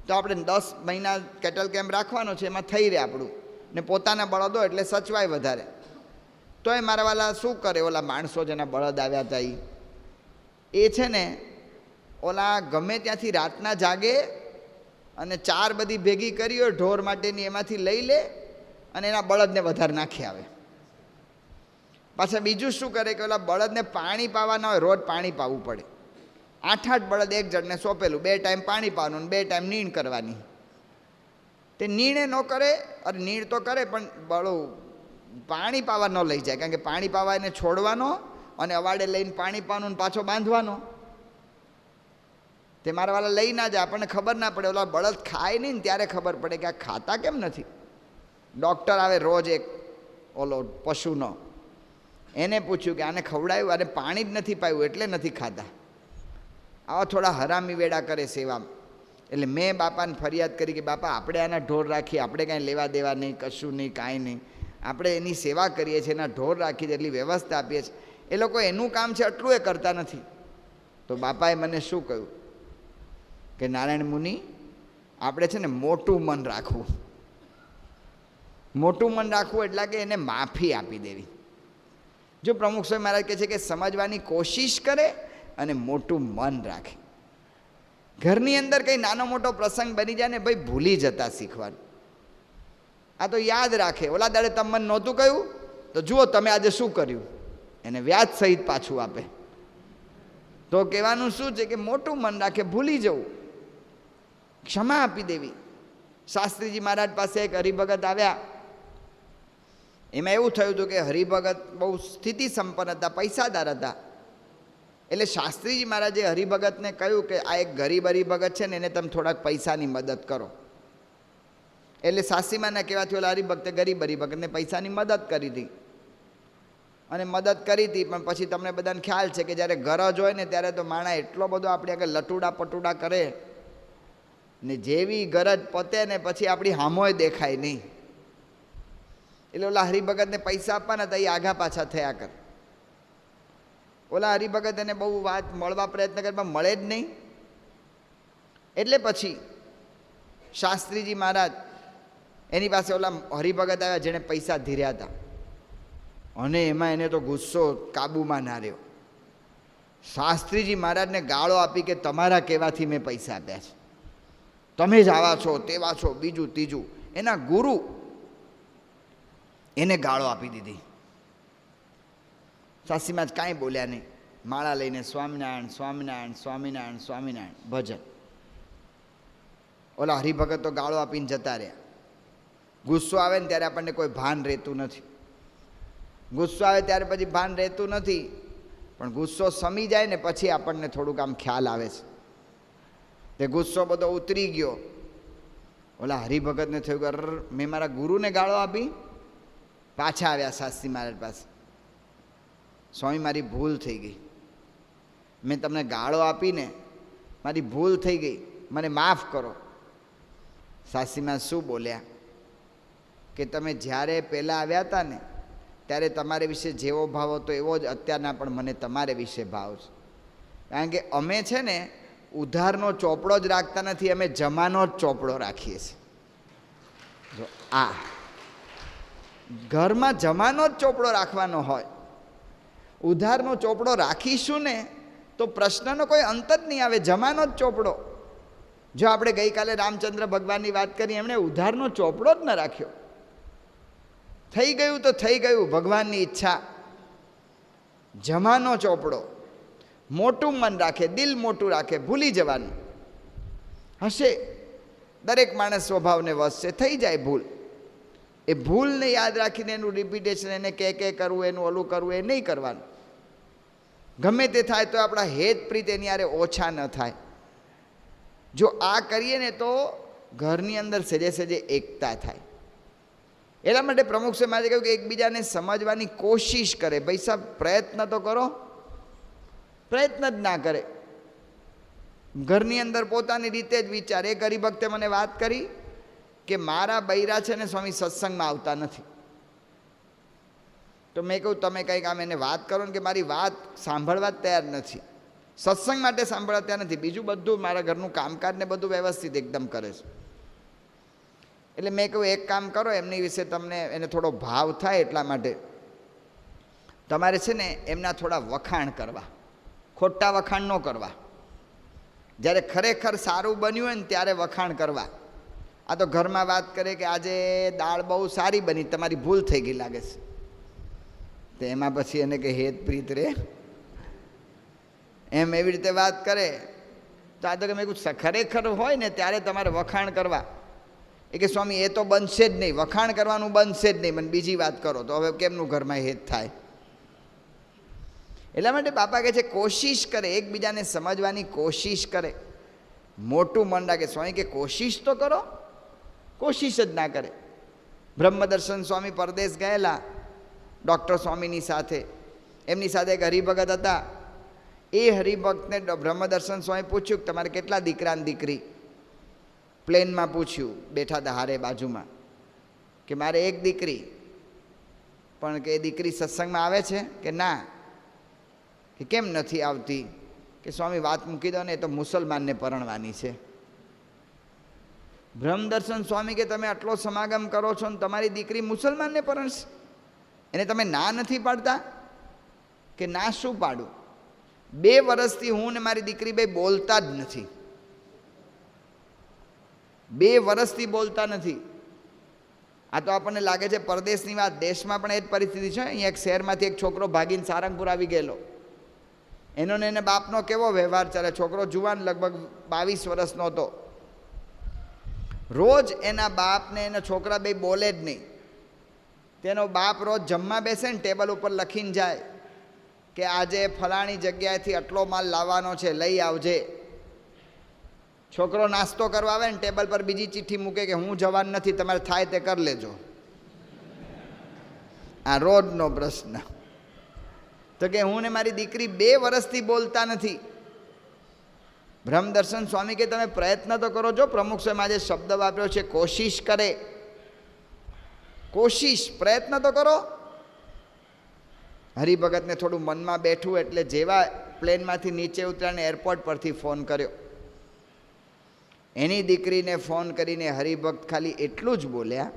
તો આપણે 10 મહિના કેટલ કેમ્પ રાખવાનો છે, એમાં થઈ રહે આપણું. ને પોતાના બળદો એટલે સચવાય વધારે. તો એ મારા વાલા શું કરે, ઓલા માણસો જેના બળદ આવ્યા હતા એ છે ને ઓલા ગમે ત્યાંથી રાતના જાગે અને 4 બધી ભેગી કરી હોય ઢોર માટેની, એમાંથી લઈ લે અને એના બળદને વધારે નાખી આવે. પાછા બીજું શું કરે કે ઓલા બળદને પાણી પાવાના હોય, રોજ પાણી પાવું પડે. 8 બળદ એક જણને સોંપેલું, 2 ટાઈમ પાણી પાવાનું અને 2 ટાઈમ નીણ કરવાની. તે નીણે ન કરે, અરે નીણ તો કરે પણ પાણી પાવા ન લઈ જાય, કારણ કે પાણી પાવા એને છોડવાનો અને અવાડે લઈને પાણી પાવાનું પાછો બાંધવાનો. તે મારા વાળા લઈ ના જાય, આપણને ખબર ના પડે. ઓલા બળદ ખાય નહીં ને ત્યારે ખબર પડે કે આ ખાતા કેમ નથી. ડૉક્ટર આવે રોજ એક ઓલો પશુનો, એને પૂછ્યું કે આને ખવડાવ્યું, આને પાણી જ નથી પાયું એટલે નથી ખાતા. આવા થોડા હરામી વેડા કરે સેવામાં. એટલે મેં બાપાને ફરિયાદ કરી કે બાપા આપણે આના ઢોર રાખીએ, આપણે કાંઈ લેવા દેવા નહીં, કશું નહીં, કાંઈ નહીં. આપણે એની સેવા કરીએ છીએ, એના ઢોર રાખીએ, એટલી વ્યવસ્થા આપીએ છીએ. એ લોકો એનું કામ છે એટલું એ કરતા નથી. તો બાપાએ મને શું કહ્યું કે નારાયણ મુનિ, આપણે છે ને મોટું મન રાખવું. મોટું મન રાખવું એટલે કે એને માફી આપી દેવી. જો પ્રમુખ સ્વામી મહારાજ કહે છે કે સમજવાની કોશિશ કરે અને મોટું મન રાખે. ઘરની અંદર કંઈ નાનો મોટો પ્રસંગ બની જાય ને ભાઈ ભૂલી જતા શીખવાનું. આ તો યાદ રાખે, ઓલા દાડે તમે મને નહોતું કહ્યું તો જુઓ તમે આજે શું કર્યું, એને વ્યાજ સહિત પાછું આપે. તો કહેવાનું શું છે કે મોટું મન રાખે, ભૂલી જવું, ક્ષમા આપી દેવી. શાસ્ત્રીજી મહારાજ પાસે એક હરિભગત આવ્યા. એમાં એવું થયું હતું કે હરિભગત બહુ સ્થિતિ સંપન્ન હતા, પૈસાદાર હતા. એટલે શાસ્ત્રીજી મહારાજે હરિભગતને કહ્યું કે આ એક ગરીબ હરિભગત છે ને, એને તમે થોડાક પૈસાની મદદ કરો. એટલે સાસીમાના કહેવાથી ઓલા હરિભક્તે ગરીબ હરિભગતને પૈસાની મદદ કરી હતી. અને મદદ કરી હતી, પણ પછી તમને બધાને ખ્યાલ છે કે જ્યારે ગરજ હોય ને ત્યારે તો માણા એટલો બધો આપણે આગળ લટુડા પટુડા કરે ને, જેવી ગરજ પતે ને પછી આપણી હામોય દેખાય નહીં. એટલે ઓલા હરિભગતને પૈસા આપવાના હતા, એ આઘા પાછા થયા કર. ઓલા હરિભગત એને બહુ વાત મળવા પ્રયત્ન કરે પણ મળે જ નહીં. એટલે પછી શાસ્ત્રીજી મહારાજ એની પાસે ઓલા હરિભગત આવ્યા જેણે પૈસા ધીર્યા હતા, અને એમાં એને તો ગુસ્સો કાબૂમાં ના રહ્યો. શાસ્ત્રીજી મહારાજને ગાળો આપી કે તમારા કહેવાથી મેં પૈસા આપ્યા છે, તમે જ આવા છો તેવા છો, બીજું ત્રીજું. એના ગુરુ એને ગાળો આપી દીધી. સાસીમાં જ કાંઈ બોલ્યા નહીં. માળા લઈને સ્વામિનારાયણ સ્વામિનારાયણ સ્વામિનારાયણ સ્વામિનારાયણ ભજન. ઓલા હરિભગત તો ગાળો આપીને જતા રહ્યા. ગુસ્સો આવે ને ત્યારે આપણને કોઈ ભાન રહેતું નથી. ગુસ્સો આવે ત્યારે પછી ભાન રહેતું નથી, પણ ગુસ્સો સમી જાય ને પછી આપણને થોડુંક આમ ખ્યાલ આવે છે. તે ગુસ્સો બધો ઉતરી ગયો. ઓલા હરિભગતને થયું કે મેં મારા ગુરુને ગાળો આપી. પાછા આવ્યા શાસ્ત્રી મહારાજ પાસે. સ્વામી મારી ભૂલ થઈ ગઈ, મેં તમને ગાળો આપીને મારી ભૂલ થઈ ગઈ, મને માફ કરો. શાસ્ત્રીમાં શું બોલ્યા કે તમે જ્યારે પહેલાં આવ્યા હતા ને ત્યારે તમારે વિશે જેવો ભાવ હતો એવો જ અત્યારના પણ મને તમારે વિશે ભાવ છે. કારણ કે અમે છે ને ઉધારનો ચોપડો જ રાખતા નથી, અમે જમાનો જ ચોપડો રાખીએ છીએ. જો આ ઘરમાં જમાનો જ ચોપડો રાખવાનો હોય, ઉધારનો ચોપડો રાખીશું ને તો પ્રશ્નનો કોઈ અંત જ નહીં આવે. જમાનો જ ચોપડો. જો આપણે ગઈકાલે રામચંદ્ર ભગવાનની વાત કરી, એમણે ઉધારનો ચોપડો જ ન રાખ્યો. થઈ ગયું તો થઈ ગયું, ભગવાનની ઈચ્છા. જમાનો ચોપડો. મોટું મન રાખે, દિલ મોટું રાખે, ભૂલી જવાનું. હશે દરેક માણસ સ્વભાવને વશ છે, થઈ જાય ભૂલ. એ ભૂલને યાદ રાખીને એનું રિપીટેશન, એને કે કરવું, એનું ઓલું કરવું, એ નહીં કરવાનું. ગમે તે થાય તો આપણા હેત પ્રીત એની યારે ઓછા ન થાય. જો આ કરીએ ને તો ઘરની અંદર સહેજે સહેજે એકતા થાય. એટલા માટે પ્રમુખ સાહેબ આજે કહ્યું કે એકબીજાને સમજવાની કોશિશ કરે. ભાઈ સાહેબ પ્રયત્ન તો કરો, પ્રયત્ન જ ના કરે. ઘરની અંદર પોતાની રીતે જ વિચાર. એક હરિભક્તે મને વાત કરી કે મારા બૈરા છે ને સ્વામી સત્સંગમાં આવતા નથી. તો મેં કહ્યું તમે કંઈક આમ એને વાત કરો ને કે મારી વાત સાંભળવા જ તૈયાર નથી, સત્સંગ માટે સાંભળવા તૈયાર નથી, બીજું બધું મારા ઘરનું કામકાજ ને બધું વ્યવસ્થિત એકદમ કરે છે. એટલે મેં કહ્યું એક કામ કરો, એમની વિશે તમને એને થોડો ભાવ થાય એટલા માટે તમારે છે ને એમના થોડા વખાણ કરવા, ખોટા વખાણ ન કરવા. જ્યારે ખરેખર સારું બન્યું હોય ને ત્યારે વખાણ કરવા. આ તો ઘરમાં વાત કરે કે આજે દાળ બહુ સારી બની, તમારી ભૂલ થઈ ગઈ લાગે છે, તો એમાં પછી એને કે હેત પ્રીત રે એમ એવી રીતે વાત કરે. તો આ તો કે મેં કહ્યું ખરેખર હોય ને ત્યારે તમારે વખાણ કરવા. એ કે સ્વામી એ તો બનશે જ નહીં, વખાણ કરવાનું બનશે જ નહીં, મને બીજી વાત કરો. તો હવે કેમનું ઘરમાં હેત થાય? એટલા માટે બાપા કહે છે કોશિશ કરે, એકબીજાને સમજવાની કોશિશ કરે, મોટું મન રાખે. સ્વામી કે કોશિશ તો કરો, કોશિશ જ ના કરે. બ્રહ્મદર્શન સ્વામી પરદેશ ગયેલા ડૉક્ટર સ્વામીની સાથે. એમની સાથે એક હરિભગત હતા. એ હરિભક્તને બ્રહ્મદર્શન સ્વામી પૂછ્યું કે તમારે કેટલા દીકરા ને દીકરી? પ્લેનમાં પૂછ્યું, બેઠા હતા હારે બાજુમાં, કે મારે એક દીકરી. પણ કે એ દીકરી સત્સંગમાં આવે છે કે ના? કે કેમ નથી આવતી? કે સ્વામી વાત મૂકી દો ને, એ તો મુસલમાનને પરણવાની છે. બ્રહ્મદર્શન સ્વામી કે તમે આટલો સમાગમ કરો છો ને તમારી દીકરી મુસલમાનને પરણશે? એને તમે ના નથી પાડતા? કે ના શું પાડું, 2 વર્ષથી હું ને મારી દીકરી બે બોલતા જ નથી, 2 વર્ષથી બોલતા નથી. આ તો આપણને લાગે છે પરદેશની વાત, દેશમાં પણ એ જ પરિસ્થિતિ છે. અહીંયા એક શહેરમાંથી એક છોકરો ભાગીને સારંગપુર આવી ગયેલો. એનો ને એને બાપનો કેવો વ્યવહાર ચાલે. છોકરો જુવાન, લગભગ 22 વર્ષનો હતો. રોજ એના બાપને એના છોકરા બે બોલે જ નહીં. તેનો બાપ રોજ જમવા બેસે ને ટેબલ ઉપર લખીને જાય કે આજે ફલાણી જગ્યાએથી આટલો માલ લાવવાનો છે, લઈ આવજે. છોકરો નાસ્તો કરવા આવે ને ટેબલ પર બીજી ચિઠ્ઠી મૂકે કે હું જવાન નથી, તમારે થાય તે કરી લેજો. આ રોજનો પ્રશ્ન. તો કે હું ને મારી દીકરી 2 વર્ષથી બોલતા નથી. બ્રહ્મદર્શન સ્વામી કે તમે પ્રયત્ન તો કરો. જો પ્રમુખ સ્વામી આજે શબ્દ વાપર્યો છે કોશિશ કરે, કોશિશ, પ્રયત્ન તો કરો. હરિભગતને થોડું મનમાં બેઠું એટલે જેવા પ્લેનમાંથી નીચે ઉતર્યાને એરપોર્ટ પરથી ફોન કર્યો. એની દીકરીને ફોન કરીને હરિભક્ત ખાલી એટલું જ બોલ્યા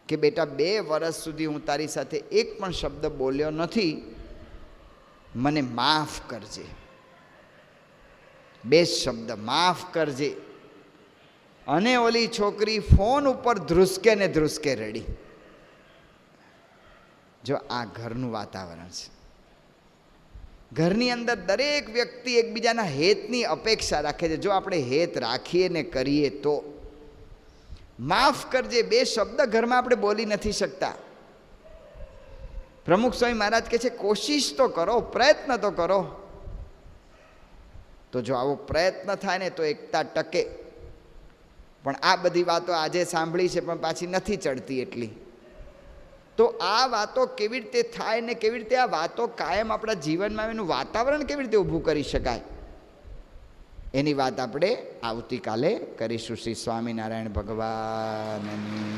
કે બેટા 2 વર્ષ સુધી હું તારી સાથે એક પણ શબ્દ બોલ્યો નથી, મને માફ કરજે. 2 શબ્દ, માફ કરજે. અને ઓલી છોકરી ફોન ઉપર ધ્રુસકે ને ધ્રુસકે રડી. જો આ ઘરનું વાતાવરણ છે. ઘરની અંદર દરેક વ્યક્તિ એકબીજાના હેતની અપેક્ષા રાખે છે. જો આપણે હેત રાખીએ ને કરીએ તો. માફ કરજે 2 શબ્દ ઘરમાં આપણે બોલી નથી શકતા. પ્રમુખ સ્વામી મહારાજ કહે છે કોશિશ તો કરો, પ્રયત્ન તો કરો. તો જો આવો પ્રયત્ન થાય ને તો એકતા ટકે. પણ આ બધી વાતો આજે સાંભળી છે પણ પાછી નથી ચડતી એટલી. તો આ વાતો કેવી રીતે થાય ને કેવી રીતે આ વાતો કાયમ આપણા જીવનમાં એનું વાતાવરણ કેવી રીતે ઊભું કરી શકાય, એની વાત આપણે આવતીકાલે કરીશું. શ્રી સ્વામિનારાયણ ભગવાનની